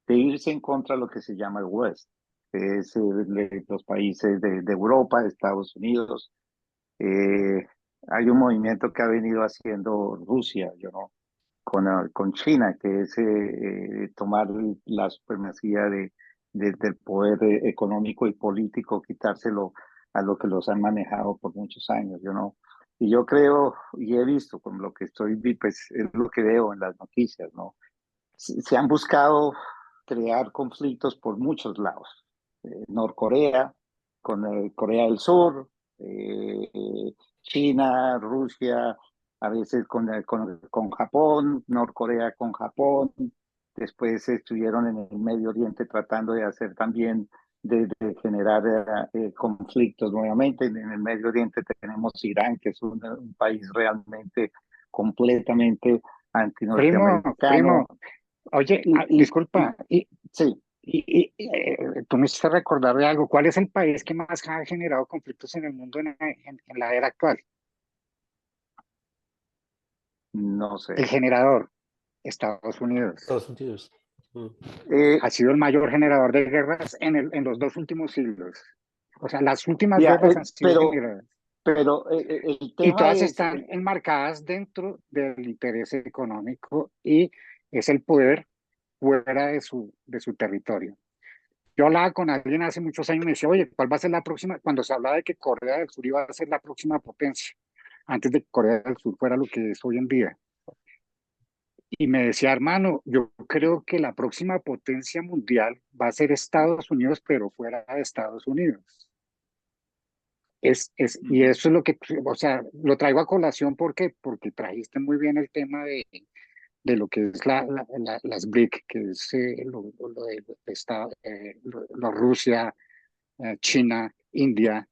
irse en contra de lo que se llama el West, que es los países de Europa, de Estados Unidos. Hay un movimiento que ha venido haciendo Rusia, con China, que es tomar la supremacía del poder económico y político, quitárselo a lo que los han manejado por muchos años, y yo creo, y he visto con lo que pues es lo que veo en las noticias, ¿no? Se han buscado crear conflictos por muchos lados. Norcorea, con Corea del Sur, China, Rusia, a veces con Japón, Norcorea con Japón. Después estuvieron en el Medio Oriente tratando de hacer también, de generar conflictos nuevamente. En el Medio Oriente tenemos Irán, que es un país realmente completamente Primo, antinorteamericano. oye, disculpa, Sí, tú me hiciste recordar de algo. ¿Cuál es el país que más ha generado conflictos en el mundo en la era actual? no El sé. generador, Estados Unidos. Estados Unidos. Ha sido el mayor generador de guerras en los dos últimos siglos. O sea, las últimas Ya, guerras han sido pero generadas. Pero el Y tema todas es, están enmarcadas dentro del interés económico y es el poder fuera de su territorio. Yo hablaba con alguien hace muchos años y me decía, oye, ¿cuál va a ser la próxima? Cuando se hablaba de que Corea del Sur iba a ser la próxima potencia, antes de que Corea del Sur fuera lo que es hoy en día. Y me decía, hermano, yo creo que la próxima potencia mundial va a ser Estados Unidos, pero fuera de Estados Unidos. Y eso es lo que, o sea, lo traigo a colación porque trajiste muy bien el tema de lo que es las BRIC, que es lo de Rusia, China, India,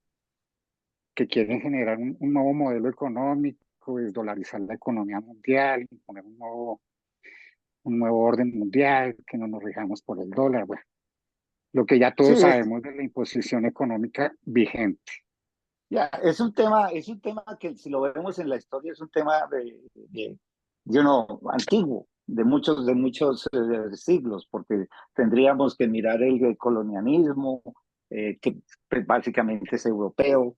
que quieren generar un nuevo modelo económico, desdolarizar la economía mundial, imponer un nuevo orden mundial, que no nos rijamos por el dólar, bueno, lo que ya sí, todos sabemos de la imposición económica vigente. ya, es un tema que si lo vemos en la historia es un tema antiguo, de muchos siglos, porque tendríamos que mirar el colonialismo, que pues, básicamente es europeo,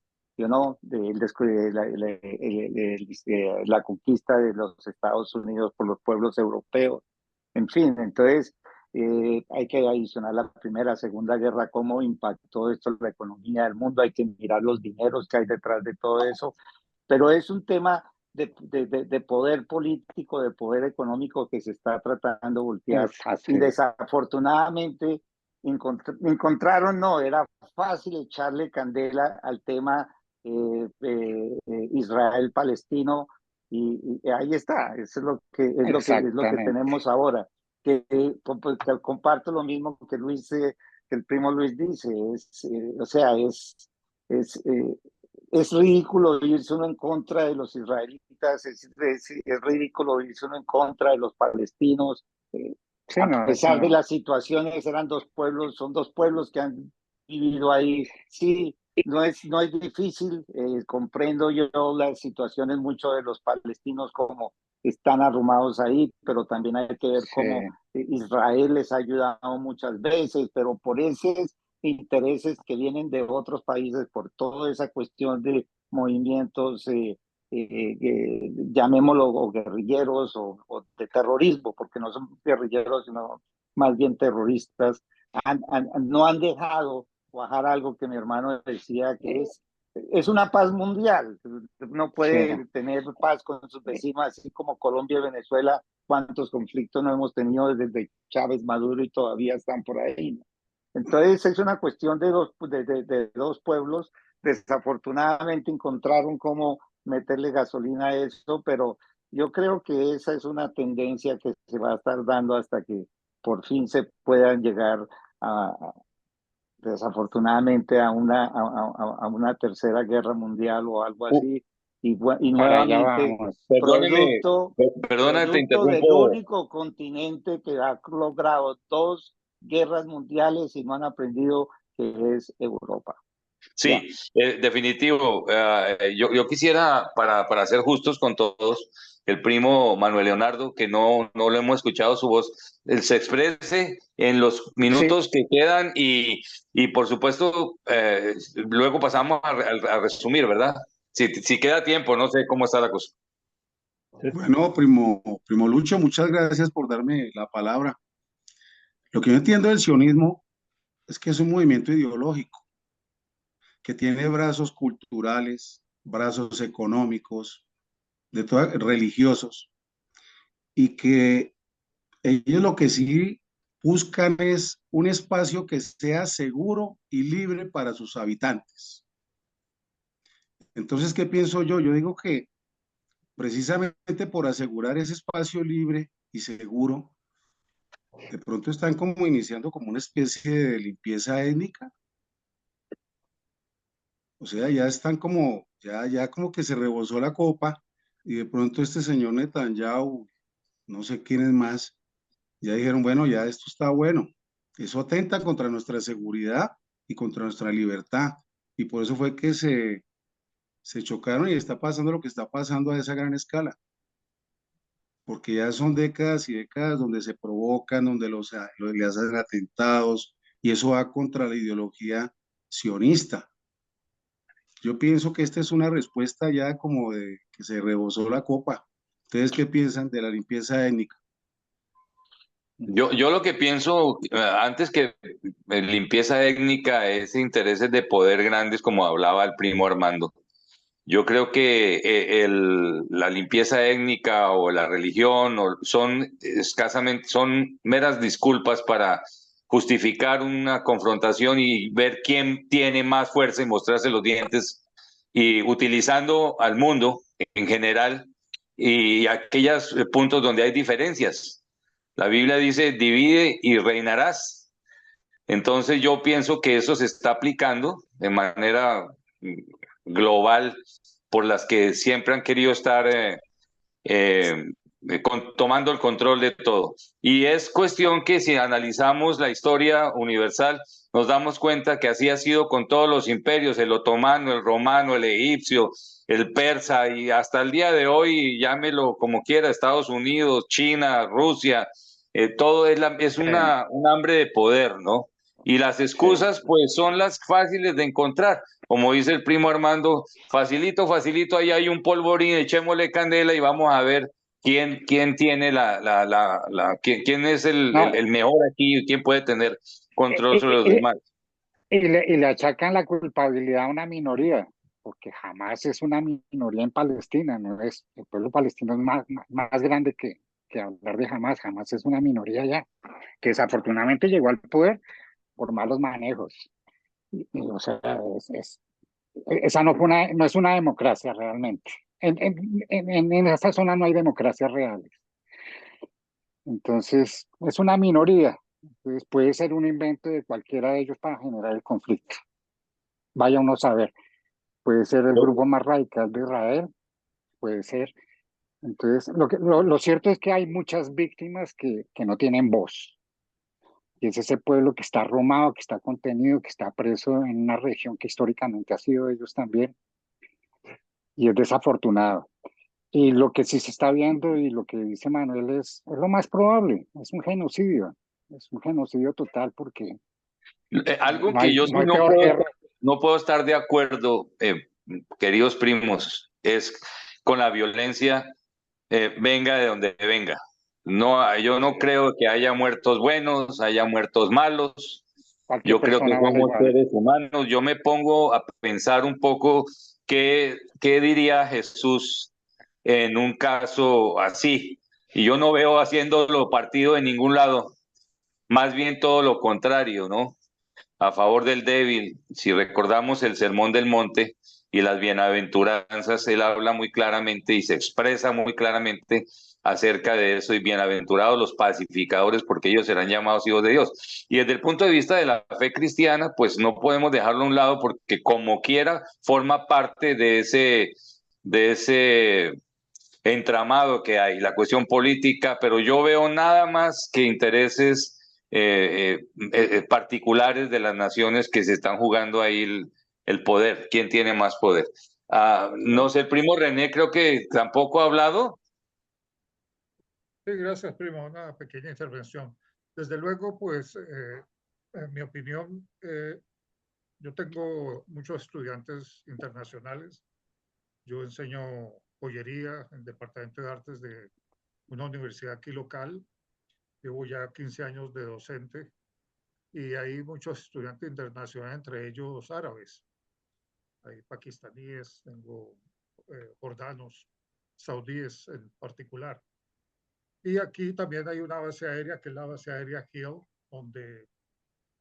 la conquista de los Estados Unidos por los pueblos europeos, en fin, entonces hay que adicionar la Primera, Segunda Guerra, cómo impactó esto la economía del mundo, hay que mirar los dineros que hay detrás de todo eso, pero es un tema de poder político, de poder económico que se está tratando de voltear y desafortunadamente encontraron, no, era fácil echarle candela al tema Israel-Palestino y ahí está, eso es lo que tenemos ahora que comparto lo mismo que que el primo Luis dice, o sea, es, eh, es ridículo irse uno en contra de los israelitas, es ridículo irse uno en contra de los palestinos, Sí, a no, pesar de las situaciones, eran dos pueblos, son dos pueblos que han vivido ahí, sí. No es difícil, comprendo yo las situaciones mucho de los palestinos como están arrumados ahí, pero también hay que ver cómo Israel les ha ayudado muchas veces, pero por esos intereses que vienen de otros países, por toda esa cuestión de movimientos, llamémoslo o guerrilleros o de terrorismo, porque no son guerrilleros, sino más bien terroristas, no han dejado bajar algo que mi hermano decía que es una paz mundial. No puede tener paz con sus vecinos, así como Colombia y Venezuela, cuántos conflictos no hemos tenido desde Chávez, Maduro y todavía están por ahí, ¿no? Entonces es una cuestión de dos pueblos. Desafortunadamente encontraron cómo meterle gasolina a eso, pero yo creo que esa es una tendencia que se va a estar dando hasta que por fin se puedan llegar a desafortunadamente a una tercera guerra mundial o algo así, y para allá nuevamente vamos. Perdóneme, perdona, te producto del interrumpo. único continente que ha logrado dos guerras mundiales y no han aprendido, que es Europa. Sí, definitivo. Yo quisiera, para ser justos con todos, el primo Manuel Leonardo, que no lo hemos escuchado su voz, él se exprese en los Sí, minutos que quedan y por supuesto, luego pasamos a resumir, ¿verdad? Si queda tiempo, no sé cómo está la cosa. Bueno, primo Lucho, muchas gracias por darme la palabra. Lo que yo entiendo del sionismo es que es un movimiento ideológico que tiene brazos culturales, brazos económicos, religiosos, y que ellos lo que sí buscan es un espacio que sea seguro y libre para sus habitantes. Entonces, ¿qué pienso yo? Yo digo que precisamente por asegurar ese espacio libre y seguro, de pronto están como iniciando como una especie de limpieza étnica. O sea, ya están como, ya como que se rebosó la copa y de pronto este señor Netanyahu, no sé quién es más, ya dijeron, bueno, ya esto está bueno. Eso atenta contra nuestra seguridad y contra nuestra libertad. Y por eso fue que se chocaron y está pasando lo que está pasando a esa gran escala. Porque ya son décadas y décadas donde se provocan, donde le hacen atentados, y eso va contra la ideología sionista. Yo pienso que esta es una respuesta ya como de que se rebosó la copa. ¿Ustedes qué piensan de la limpieza étnica? Yo lo que pienso, antes que limpieza étnica, es intereses de poder grandes, como hablaba el primo Armando. Yo creo que la limpieza étnica o la religión son escasamente, son meras disculpas para justificar una confrontación y ver quién tiene más fuerza y mostrarse los dientes y utilizando al mundo en general y aquellos puntos donde hay diferencias. La Biblia dice, divide y reinarás. Entonces yo pienso que eso se está aplicando de manera global por las que siempre han querido estar eh, tomando el control de todo. Y es cuestión que si analizamos la historia universal, nos damos cuenta que así ha sido con todos los imperios, el otomano, el romano, el egipcio, el persa y hasta el día de hoy, llámelo como quiera, Estados Unidos, China, Rusia, todo es un hambre de poder, ¿no? Y las excusas, pues, son las fáciles de encontrar. Como dice el primo Armando, facilito, facilito, ahí hay un polvorín, echémosle candela y vamos a ver quién tiene quién es No, el mejor aquí, quién puede tener control y, sobre los y- demás. y le achacan la culpabilidad a una minoría, porque jamás es una minoría en Palestina, no es, el pueblo palestino es más grande que hablar de jamás, jamás es una minoría ya, que desafortunadamente llegó al poder por malos manejos. O sea, esa no es una democracia realmente. En esta zona no hay democracias reales. Entonces, es una minoría. Entonces, puede ser un invento de cualquiera de ellos para generar el conflicto. Vaya uno a saber. Puede ser el grupo más radical de Israel, puede ser. Entonces, lo cierto es que hay muchas víctimas que no tienen voz. Y es ese pueblo que está arrumado, que está contenido, que está preso en una región que históricamente ha sido de ellos también. Y es desafortunado. Y lo que sí se está viendo y lo que dice Manuel es lo más probable, es un genocidio total porque Algo que yo sí no hay peor guerra. no puedo estar de acuerdo, queridos primos, es con la violencia, venga de donde venga. No, yo no creo que haya muertos buenos, haya muertos malos. Cualquier Yo creo que persona vale somos igual. seres humanos. Yo me pongo a pensar un poco qué diría Jesús en un caso así. Y yo no veo haciéndolo partido en ningún lado. Más bien todo lo contrario, ¿no? A favor del débil. Si recordamos el Sermón del Monte y las bienaventuranzas, él habla muy claramente y se expresa muy claramente acerca de eso y bienaventurados los pacificadores porque ellos serán llamados hijos de Dios. Y desde el punto de vista de la fe cristiana, pues no podemos dejarlo a un lado porque como quiera forma parte de ese entramado que hay, la cuestión política, pero yo veo nada más que intereses particulares de las naciones que se están jugando ahí el poder, quién tiene más poder. No sé, el primo René creo que tampoco ha hablado. Sí, gracias, primo. Una pequeña intervención. Desde luego, pues, en mi opinión, yo tengo muchos estudiantes internacionales. Yo enseño joyería en el Departamento de Artes de una universidad aquí local. Llevo ya 15 años de docente y hay muchos estudiantes internacionales, entre ellos árabes. Hay pakistaníes, tengo jordanos, saudíes en particular. Y aquí también hay una base aérea, que es la base aérea Hill, donde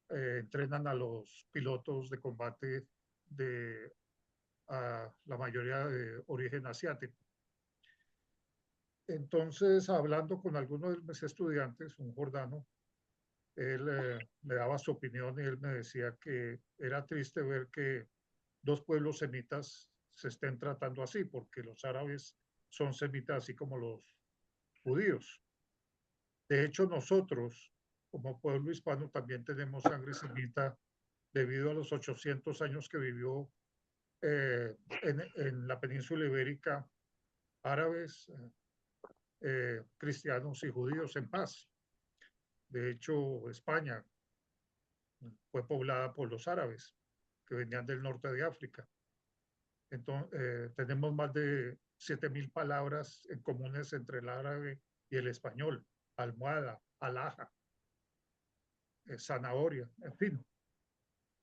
entrenan a los pilotos de combate de la mayoría de origen asiático. Entonces, hablando con algunos de mis estudiantes, un jordano, él me daba su opinión y él me decía que era triste ver que dos pueblos semitas se estén tratando así, porque los árabes son semitas así como los judíos. De hecho, nosotros, como pueblo hispano, también tenemos sangre semita debido a los 800 años que vivió en la península ibérica árabes, cristianos y judíos en paz. De hecho, España fue poblada por los árabes que venían del norte de África. Entonces, tenemos más de 7.000 palabras en comunes entre el árabe y el español. Almohada, alhaja, zanahoria, en fin.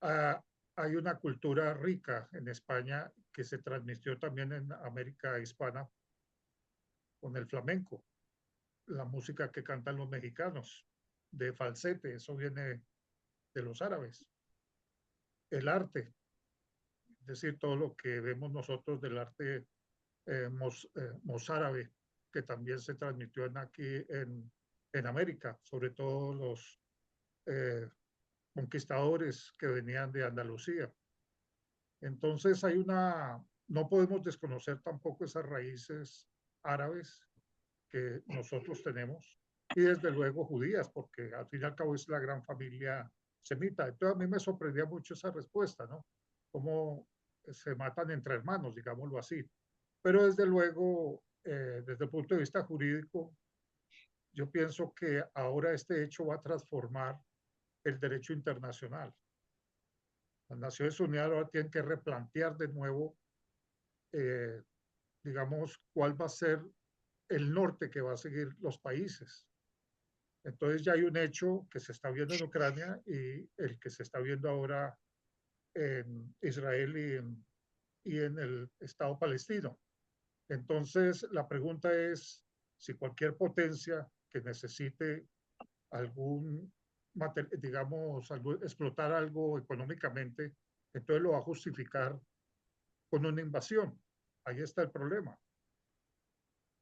Hay una cultura rica en España que se transmitió también en América Hispana con el flamenco, la música que cantan los mexicanos, de falsete, eso viene de los árabes. El arte, es decir, todo lo que vemos nosotros del arte mozárabe, que también se transmitió aquí en América, sobre todo los conquistadores que venían de Andalucía. Entonces no podemos desconocer tampoco esas raíces árabes que nosotros tenemos y desde luego judías, porque al fin y al cabo es la gran familia semita. Entonces a mí me sorprendía mucho esa respuesta, ¿no? Cómo se matan entre hermanos, digámoslo así. Pero desde luego, desde el punto de vista jurídico, yo pienso que ahora este hecho va a transformar el derecho internacional. Las Naciones Unidas ahora tienen que replantear de nuevo, digamos, cuál va a ser el norte que va a seguir los países. Entonces ya hay un hecho que se está viendo en Ucrania y el que se está viendo ahora en Israel y en el Estado palestino. Entonces la pregunta es si cualquier potencia que necesite digamos, explotar algo económicamente, entonces lo va a justificar con una invasión. Ahí está el problema,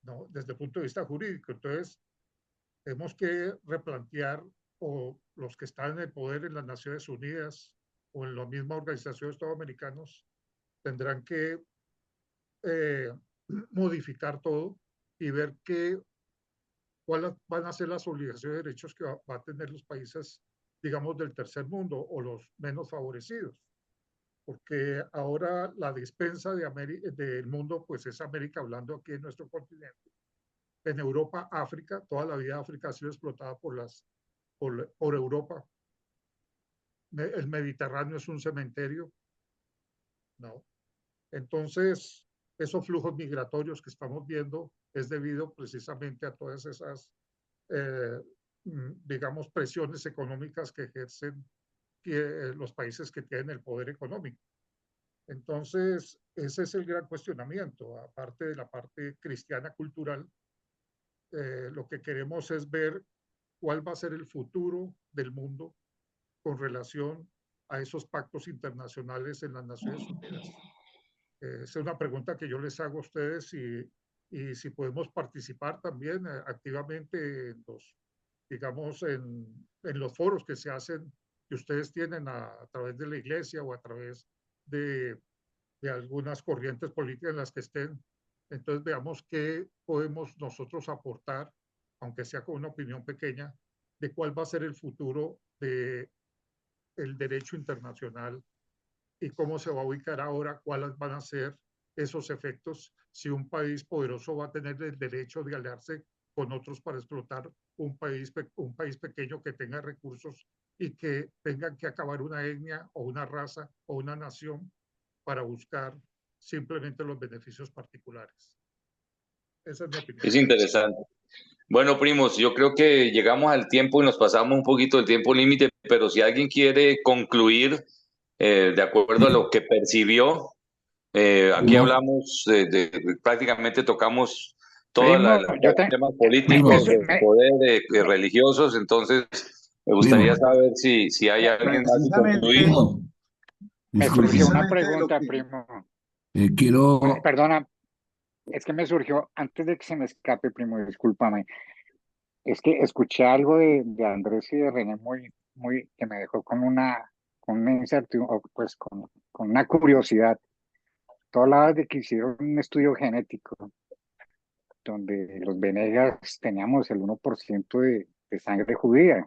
¿no? Desde el punto de vista jurídico. Entonces, tenemos que replantear, o los que están en el poder en las Naciones Unidas o en la misma Organización de Estados Americanos, tendrán que modificar todo y ver cuáles van a ser las obligaciones y derechos que va a tener los países, digamos, del tercer mundo o los menos favorecidos. Porque ahora la despensa del mundo, pues es América, hablando aquí en nuestro continente. En Europa, África, toda la vida África ha sido explotada por Europa. El Mediterráneo es un cementerio, ¿no? Entonces, esos flujos migratorios que estamos viendo es debido precisamente a todas esas, digamos, presiones económicas que ejercen los países que tienen el poder económico. Entonces, ese es el gran cuestionamiento. Aparte de la parte cristiana cultural, lo que queremos es ver cuál va a ser el futuro del mundo con relación a esos pactos internacionales en las Naciones Unidas. Es una pregunta que yo les hago a ustedes y si podemos participar también activamente en los, digamos, en los foros que se hacen, que ustedes tienen a través de la iglesia o a través de algunas corrientes políticas en las que estén. Entonces veamos qué podemos nosotros aportar, aunque sea con una opinión pequeña, de cuál va a ser el futuro del derecho internacional y cómo se va a ubicar ahora, cuáles van a ser esos efectos, si un país poderoso va a tener el derecho de aliarse con otros para explotar un país pequeño que tenga recursos y que tengan que acabar una etnia o una raza o una nación para buscar simplemente los beneficios particulares. Esa es mi opinión. Es interesante. Bueno, primos, yo creo que llegamos al tiempo y nos pasamos un poquito del tiempo límite, pero si alguien quiere concluir de acuerdo a lo que percibió, aquí Primo, hablamos, prácticamente tocamos todos Primo, los temas políticos, Primo. de poder, religiosos, entonces me gustaría Primo. saber si hay alguien más que concluir. Precisamente, me Disculpe, surgió una precisamente de lo pregunta, que... primo. quiero, Perdona, es que me surgió, antes de que se me escape, primo, discúlpame. Es que escuché algo de Andrés y de René que me dejó con una incertidumbre, pues con una curiosidad. Tú hablabas de que hicieron un estudio genético donde los Venegas teníamos el 1% de sangre judía.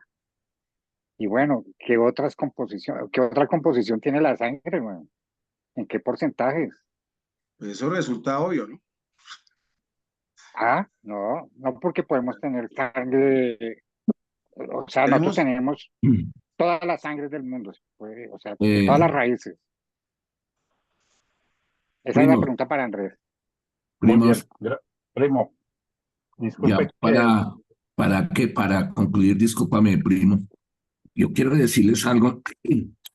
Y bueno, ¿qué otra composición tiene la sangre, bueno? ¿En qué porcentajes? Pues eso resulta obvio, ¿no? No, no porque podemos tener sangre, o sea, nosotros Tenemos, tenemos todas las sangres del mundo, se puede, o sea, de todas las eh, raíces. Esa es la Primo, pregunta para Andrés. Muy bien. primos, Primo, ya disculpe que para concluir, discúlpame, primo. Yo quiero decirles algo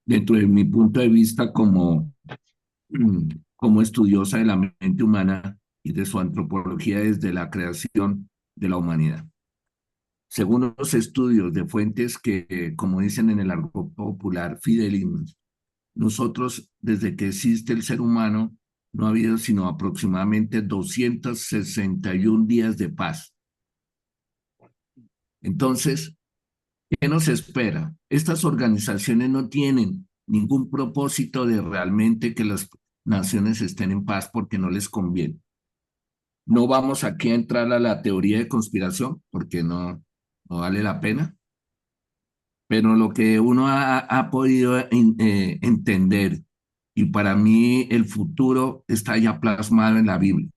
dentro de mi punto de vista como estudiosa de la mente humana y de su antropología desde la creación de la humanidad. Según los estudios de fuentes que, como dicen en el argot popular, fidelignos, nosotros, desde que existe el ser humano, no ha habido sino aproximadamente 261 días de paz. Entonces, ¿qué nos espera? Estas organizaciones no tienen ningún propósito de realmente que las naciones estén en paz porque no les conviene. No vamos aquí a entrar a la teoría de conspiración porque no vale la pena, pero lo que uno ha podido entender, y para mí el futuro está ya plasmado en la Biblia,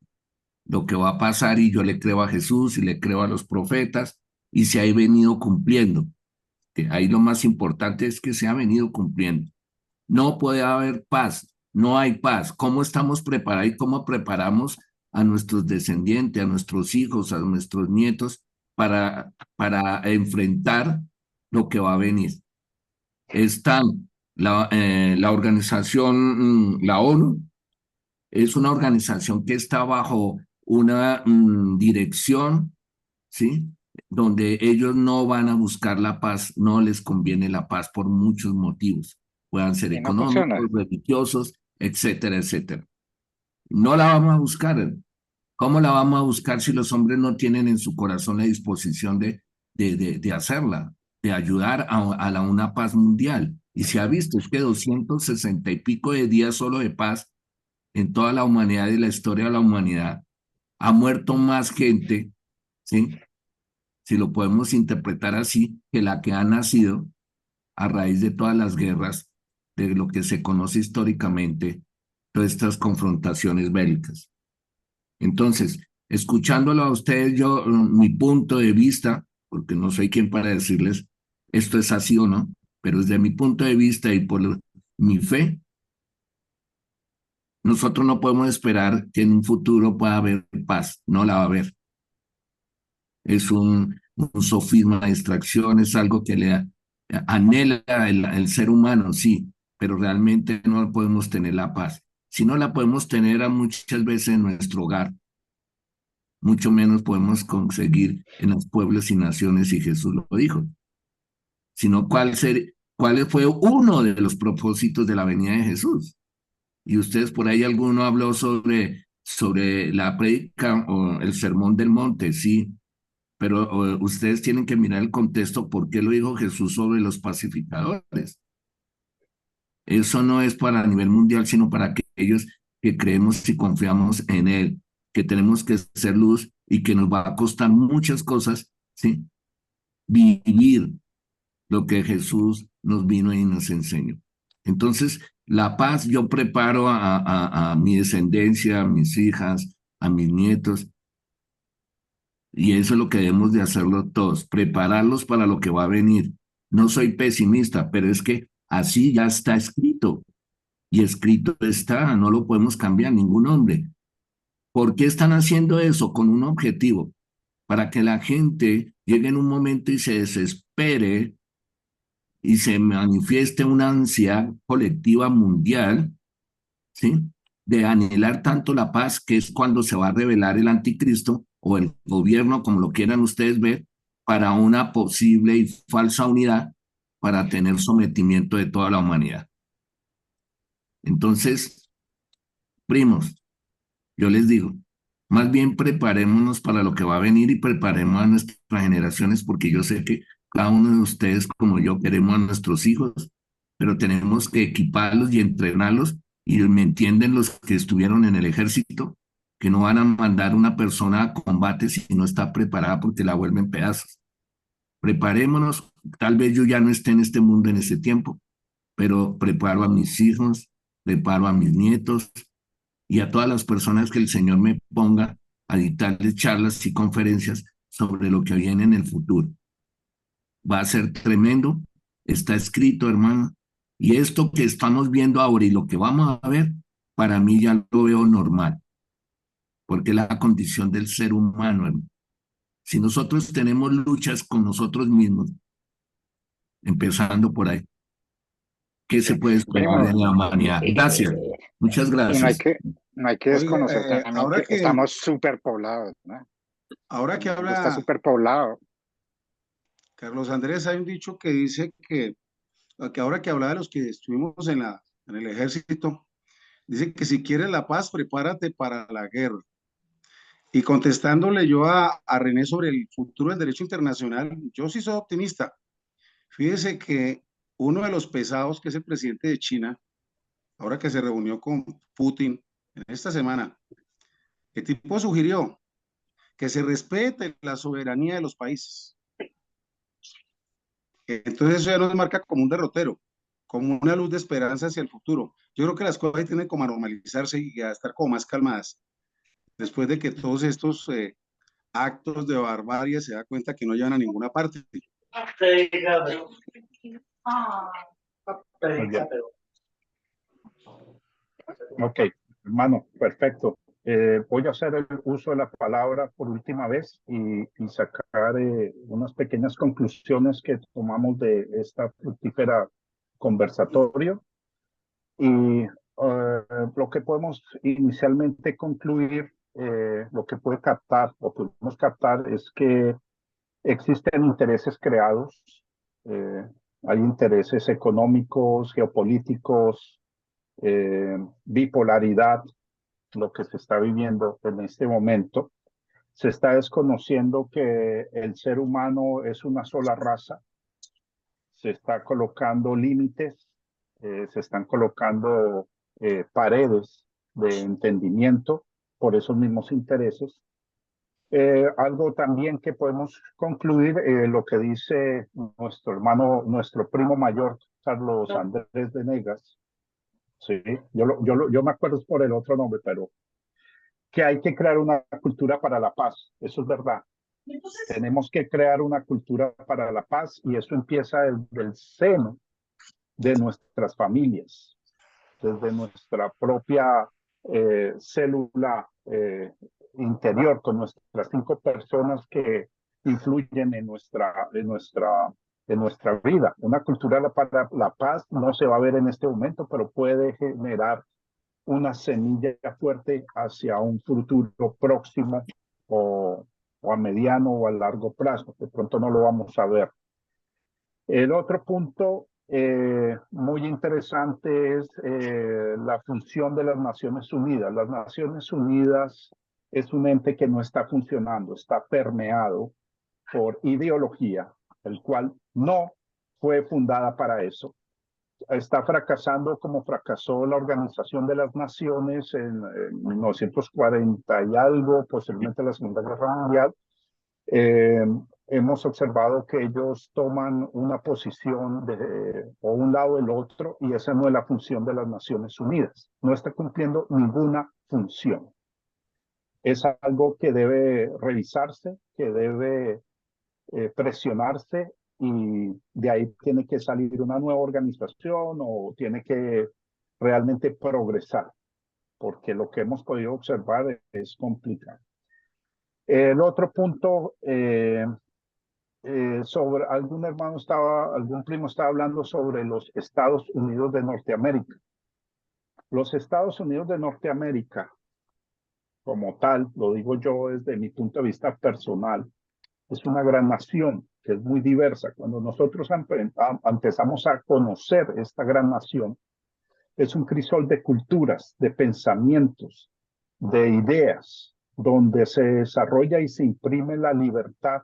lo que va a pasar, y yo le creo a Jesús y le creo a los profetas y se ha venido cumpliendo. Ahí lo más importante es que se ha venido cumpliendo. No puede haber paz, no hay paz. ¿Cómo estamos preparados y cómo preparamos a nuestros descendientes, a nuestros hijos, a nuestros nietos para enfrentar lo que va a venir? Están la organización, la ONU, es una organización que está bajo una dirección, ¿sí? Donde ellos no van a buscar la paz, no les conviene la paz por muchos motivos, puedan ser Y no funciona. económicos, religiosos, etcétera, etcétera. No la vamos a buscar. ¿Cómo la vamos a buscar si los hombres no tienen en su corazón la disposición de hacerla, de ayudar a una paz mundial? Y se ha visto, es que 260 y pico de días solo de paz en toda la humanidad y la historia de la humanidad, ha muerto más gente, ¿sí? Si lo podemos interpretar así, que la que ha nacido a raíz de todas las guerras, de lo que se conoce históricamente, todas estas confrontaciones bélicas. Entonces, escuchándolo a ustedes, yo, mi punto de vista, porque no soy quien para decirles esto es así o no, pero desde mi punto de vista y por mi fe, nosotros no podemos esperar que en un futuro pueda haber paz, no la va a haber. Es un sofisma de distracción, es algo que le anhela el ser humano, sí, pero realmente no podemos tener la paz. Si no la podemos tener a muchas veces en nuestro hogar, mucho menos podemos conseguir en los pueblos y naciones, y Jesús lo dijo. Sino cuál fue uno de los propósitos de la venida de Jesús. Y ustedes por ahí alguno habló sobre la prédica o el sermón del monte, sí, pero ustedes tienen que mirar el contexto, por qué lo dijo Jesús sobre los pacificadores. Eso no es para a nivel mundial, sino para aquellos que creemos y confiamos en Él, que tenemos que ser luz y que nos va a costar muchas cosas, ¿sí? Vivir lo que Jesús nos vino y nos enseñó. Entonces, la paz yo preparo a mi descendencia, a mis hijas, a mis nietos, y eso es lo que debemos de hacerlo todos, prepararlos para lo que va a venir. No soy pesimista, pero es que así ya está escrito, y escrito está, no lo podemos cambiar ningún hombre. ¿Por qué están haciendo eso? Con un objetivo, para que la gente llegue en un momento y se desespere y se manifieste una ansia colectiva mundial, ¿sí? De anhelar tanto la paz, que es cuando se va a revelar el anticristo o el gobierno, como lo quieran ustedes ver, para una posible y falsa unidad, para tener sometimiento de toda la humanidad. Entonces, primos, yo les digo, más bien preparémonos para lo que va a venir y preparemos a nuestras generaciones, porque yo sé que cada uno de ustedes, como yo, queremos a nuestros hijos, pero tenemos que equiparlos y entrenarlos, y me entienden los que estuvieron en el ejército, que no van a mandar una persona a combate si no está preparada porque la vuelven pedazos. Preparémonos, tal vez yo ya no esté en este mundo en ese tiempo, pero preparo a mis hijos, preparo a mis nietos y a todas las personas que el Señor me ponga a dictarles charlas y conferencias sobre lo que viene en el futuro. Va a ser tremendo, está escrito, hermano, y esto que estamos viendo ahora y lo que vamos a ver para mí ya lo veo normal, porque es la condición del ser humano, hermano. Si nosotros tenemos luchas con nosotros mismos, empezando por ahí, ¿qué se puede esperar de Primo, la humanidad? Gracias, muchas y gracias. no hay que Oiga, desconocer también que estamos superpoblados, ¿no? ahora que El mundo está habla superpoblado. Carlos Andrés, hay un dicho que dice que ahora que habla de los que estuvimos en el ejército, dice que si quieres la paz, prepárate para la guerra. Y contestándole yo a René sobre el futuro del derecho internacional, yo sí soy optimista. Fíjese que uno de los pesados, que es el presidente de China, ahora que se reunió con Putin en esta semana, el tipo sugirió que se respete la soberanía de los países. Entonces eso ya nos marca como un derrotero, como una luz de esperanza hacia el futuro. Yo creo que las cosas tienen como a normalizarse y a estar como más calmadas, después de que todos estos actos de barbarie se da cuenta que no llevan a ninguna parte. Muy bien. Ok, hermano, perfecto. Voy a hacer el uso de la palabra por última vez y sacar unas pequeñas conclusiones que tomamos de esta fructífera conversatorio. Y lo que podemos inicialmente concluir, lo que puede captar o podemos captar es que existen intereses creados, eh, hay intereses económicos, geopolíticos, bipolaridad, lo que se está viviendo en este momento. Se está desconociendo que el ser humano es una sola raza, se está colocando límites, se están colocando paredes de entendimiento por esos mismos intereses. Algo también que podemos concluir, lo que dice nuestro hermano, nuestro primo mayor, Carlos Andrés Venegas, sí, yo me acuerdo por el otro nombre, pero que hay que crear una cultura para la paz, eso es verdad. Tenemos que crear una cultura para la paz y eso empieza desde el seno de nuestras familias, desde nuestra propia célula interior, con nuestras 5 personas que influyen en nuestra vida. Una cultura para la paz no se va a ver en este momento, pero puede generar una semilla fuerte hacia un futuro próximo o a mediano o a largo plazo. De pronto no lo vamos a ver. El otro punto muy interesante es la función de las Naciones Unidas. Las Naciones Unidas es un ente que no está funcionando, está permeado por ideología, el cual no fue fundada para eso. Está fracasando como fracasó la Organización de las Naciones en 1940 y algo, posiblemente la Segunda Guerra Mundial. Hemos observado que ellos toman una posición o un lado del otro y esa no es la función de las Naciones Unidas. No está cumpliendo ninguna función. Es algo que debe revisarse, que debe presionarse y de ahí tiene que salir una nueva organización o tiene que realmente progresar, porque lo que hemos podido observar es complicado. El otro punto, sobre algún primo estaba hablando sobre los Estados Unidos de Norteamérica. Los Estados Unidos de Norteamérica, como tal, lo digo yo desde mi punto de vista personal, es una gran nación que es muy diversa. Cuando nosotros empezamos a conocer esta gran nación, es un crisol de culturas, de pensamientos, de ideas, donde se desarrolla y se imprime la libertad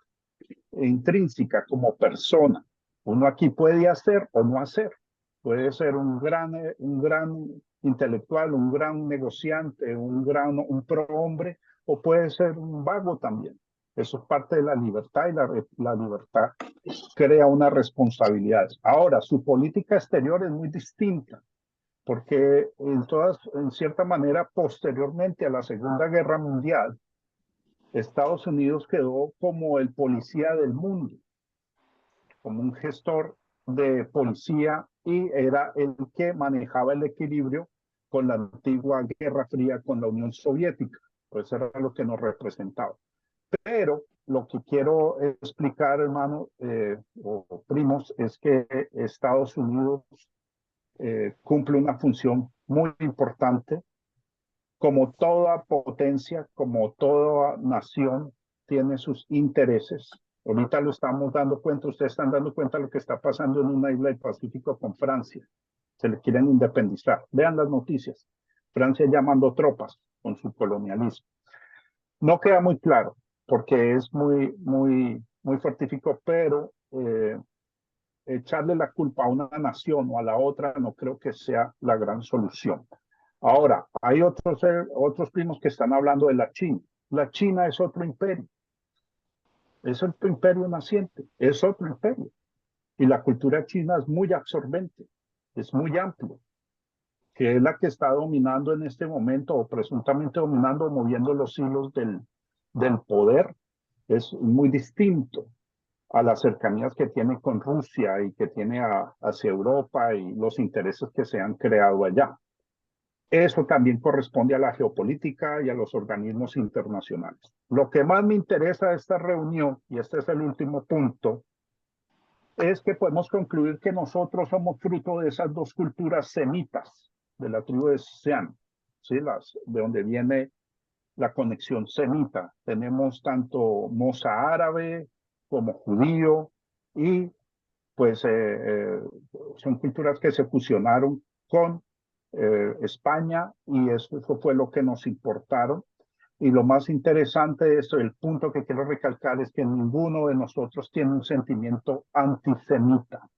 intrínseca como persona. Uno aquí puede hacer o no hacer. Puede ser un gran intelectual, un gran negociante, un prohombre, o puede ser un vago también. Eso es parte de la libertad y la libertad crea unas responsabilidades. Ahora, su política exterior es muy distinta, porque en cierta manera, posteriormente a la Segunda Guerra Mundial, Estados Unidos quedó como el policía del mundo, como un gestor de policía y era el que manejaba el equilibrio con la antigua Guerra Fría con la Unión Soviética, pues era lo que nos representaba. Pero lo que quiero explicar, hermano, o primos, es que Estados Unidos cumple una función muy importante. Como toda potencia, como toda nación, tiene sus intereses. Ahorita lo estamos dando cuenta, ustedes están dando cuenta de lo que está pasando en una isla del Pacífico con Francia. Se le quieren independizar. Vean las noticias. Francia llamando tropas con su colonialismo. No queda muy claro, porque es muy fortificado, pero echarle la culpa a una nación o a la otra no creo que sea la gran solución. Ahora, hay otros primos que están hablando de la China. La China es otro imperio. Es otro imperio naciente. Es otro imperio. Y la cultura china es muy absorbente. Es muy amplia. Que es la que está dominando en este momento, o presuntamente dominando, moviendo los hilos del poder. Es muy distinto a las cercanías que tiene con Rusia y que tiene hacia Europa y los intereses que se han creado allá. Eso también corresponde a la geopolítica y a los organismos internacionales. Lo que más me interesa de esta reunión, y este es el último punto, es que podemos concluir que nosotros somos fruto de esas dos culturas semitas de la tribu de Sean, ¿sí? De donde viene la conexión semita. Tenemos tanto moza árabe como judío y pues son culturas que se fusionaron con España y eso fue lo que nos importaron. Y lo más interesante de esto, el punto que quiero recalcar es que ninguno de nosotros tiene un sentimiento antisemita.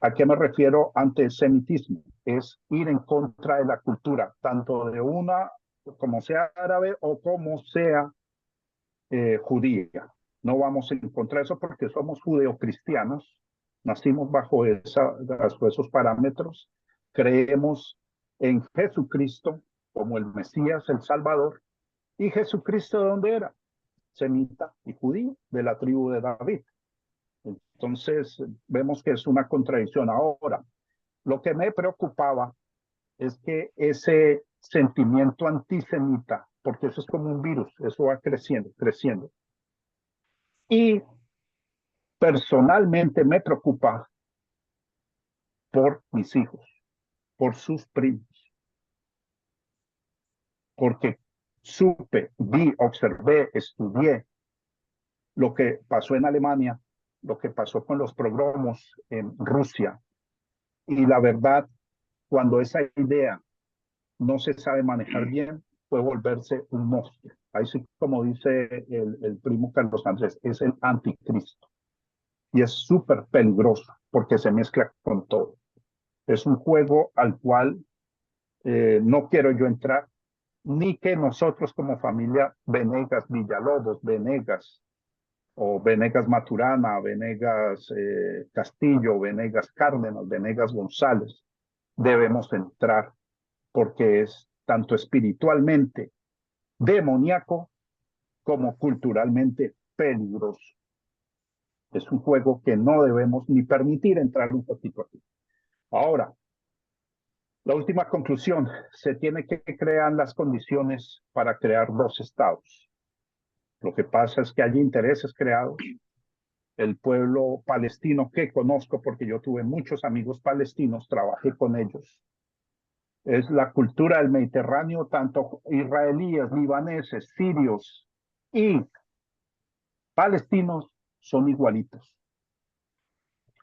¿A qué me refiero antisemitismo? Es ir en contra de la cultura, tanto de una como sea árabe o como sea judía. No vamos a encontrar eso porque somos judeocristianos, nacimos bajo esos parámetros, creemos en Jesucristo como el Mesías, el Salvador, y Jesucristo, ¿de dónde era? Semita y judío, de la tribu de David. Entonces, vemos que es una contradicción. Ahora, lo que me preocupaba es que ese sentimiento antisemita, porque eso es como un virus, eso va creciendo, creciendo. Y personalmente me preocupa por mis hijos, por sus primos, porque supe, vi, observé, estudié lo que pasó en Alemania, lo que pasó con los pogromos en Rusia. Y la verdad, cuando esa idea no se sabe manejar bien, puede volverse un monstruo. Ahí sí, como dice el primo Carlos Andrés, es el anticristo. Y es súper peligroso porque se mezcla con todo. Es un juego al cual no quiero yo entrar, ni que nosotros como familia Venegas Villalobos, Venegas o Venegas Maturana, Venegas Castillo, Venegas Cárdenas, Venegas González, debemos entrar porque es tanto espiritualmente demoníaco como culturalmente peligroso. Es un juego que no debemos ni permitir entrar un poquito aquí. Ahora, la última conclusión, se tiene que crear las condiciones para crear dos estados. Lo que pasa es que hay intereses creados. El pueblo palestino que conozco, porque yo tuve muchos amigos palestinos, trabajé con ellos. Es la cultura del Mediterráneo, tanto israelíes, libaneses, sirios y palestinos son igualitos.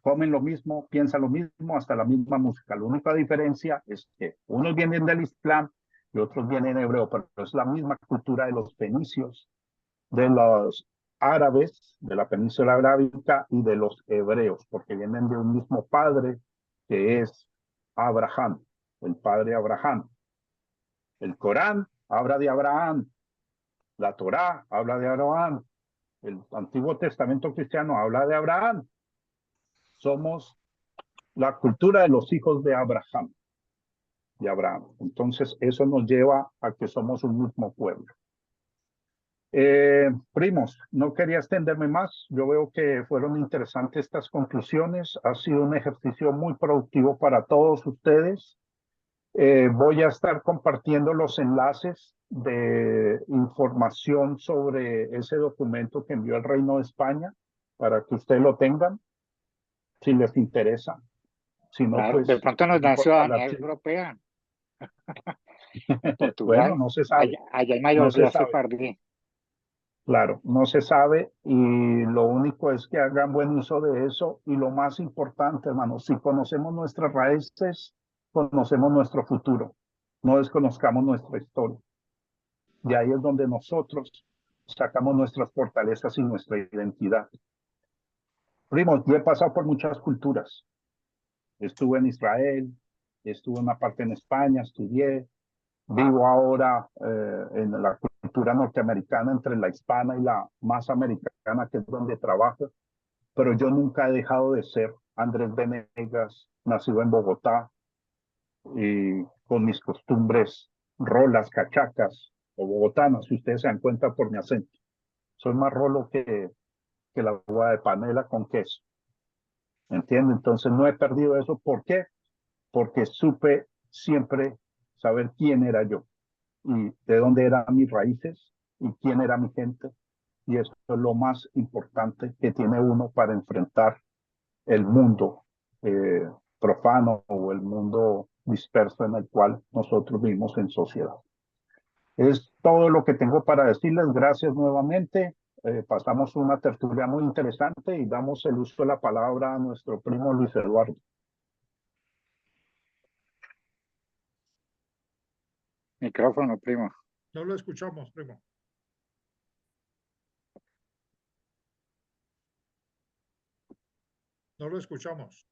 Comen lo mismo, piensan lo mismo, hasta la misma música. La única diferencia es que unos vienen del Islam y otros vienen hebreo, pero es la misma cultura de los fenicios, de los árabes, de la península arábica y de los hebreos, porque vienen de un mismo padre que es Abraham, el padre Abraham. El Corán habla de Abraham, la Torá habla de Abraham, el Antiguo Testamento cristiano habla de Abraham. Somos la cultura de los hijos de Abraham. Entonces, eso nos lleva a que somos un mismo pueblo. Primos, no quería extenderme más. Yo veo que fueron interesantes estas conclusiones. Ha sido un ejercicio muy productivo para todos ustedes. Voy a estar compartiendo los enlaces de información sobre ese documento que envió el Reino de España para que ustedes lo tengan, si les interesa. Si no, Claro, pues de pronto nos no dan importa el ciudadanía archivo. europea. Bueno, Portugal, no se sabe, allá hay no se mayoría sabe. sefardí. Claro, no se sabe y lo único es que hagan buen uso de eso y lo más importante, hermano, si conocemos nuestras raíces, conocemos nuestro futuro, no desconozcamos nuestra historia. De ahí es donde nosotros sacamos nuestras fortalezas y nuestra identidad. Primo, yo he pasado por muchas culturas. Estuve en Israel, estuve una parte en España, estudié, vivo ahora en la cultura norteamericana, entre la hispana y la más americana, que es donde trabajo, pero yo nunca he dejado de ser Andrés Venegas, nacido en Bogotá, y con mis costumbres rolas, cachacas o bogotanas, si ustedes se dan cuenta por mi acento. Soy más rolo que la agua de panela con queso. ¿Entiende? Entonces no he perdido eso. ¿Por qué? Porque supe siempre saber quién era yo y de dónde eran mis raíces y quién era mi gente. Y eso es lo más importante que tiene uno para enfrentar el mundo profano o el mundo disperso en el cual nosotros vivimos en sociedad. Es todo lo que tengo para decirles. Gracias nuevamente. Pasamos una tertulia muy interesante y damos el uso de la palabra a nuestro primo Luis Eduardo. Micrófono, primo. No lo escuchamos, primo. No lo escuchamos.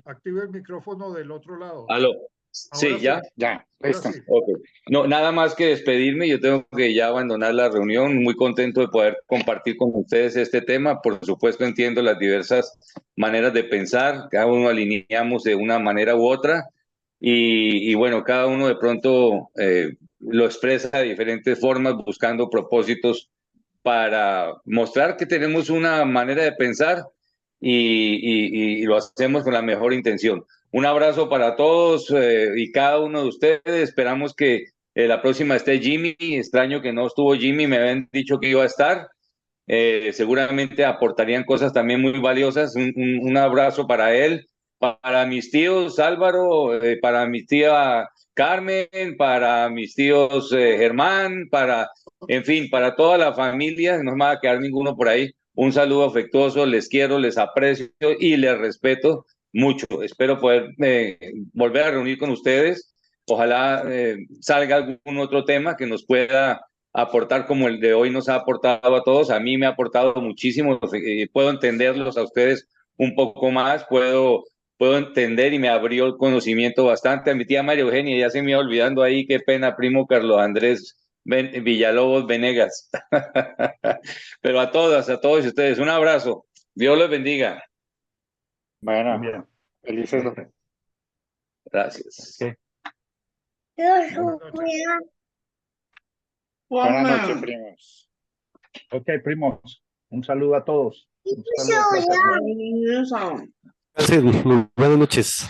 Active el micrófono del otro lado. Aló. Ahora Sí, ya. Ya, Ahora listo. sí. Okay. No, nada más que despedirme. Yo tengo que ya abandonar la reunión. Muy contento de poder compartir con ustedes este tema. Por supuesto, entiendo las diversas maneras de pensar. Cada uno alineamos de una manera u otra. Y bueno, cada uno de pronto lo expresa de diferentes formas, buscando propósitos para mostrar que tenemos una manera de pensar y lo hacemos con la mejor intención. Un abrazo para todos y cada uno de ustedes. Esperamos que la próxima esté Jimmy. Extraño que no estuvo Jimmy, me habían dicho que iba a estar. Seguramente aportarían cosas también muy valiosas. Un abrazo para él, para mis tíos Álvaro, para mi tía Carmen, para mis tíos Germán, en fin, para toda la familia. No me va a quedar ninguno por ahí. Un saludo afectuoso, les quiero, les aprecio y les respeto mucho. Espero poder volver a reunir con ustedes. Ojalá salga algún otro tema que nos pueda aportar como el de hoy nos ha aportado a todos. A mí me ha aportado muchísimo. Puedo entenderlos a ustedes un poco más, puedo entender y me abrió el conocimiento bastante. A mi tía María Eugenia, ya se me iba olvidando ahí, qué pena, primo Carlos Andrés Villalobos Venegas. Pero a todas, a todos ustedes, un abrazo. Dios los bendiga. Bueno, Bien. felices. Gracias. Okay. Buenas noches, primos. Ok, primos. Un saludo a todos. Un saludo Gracias, muy buenas noches.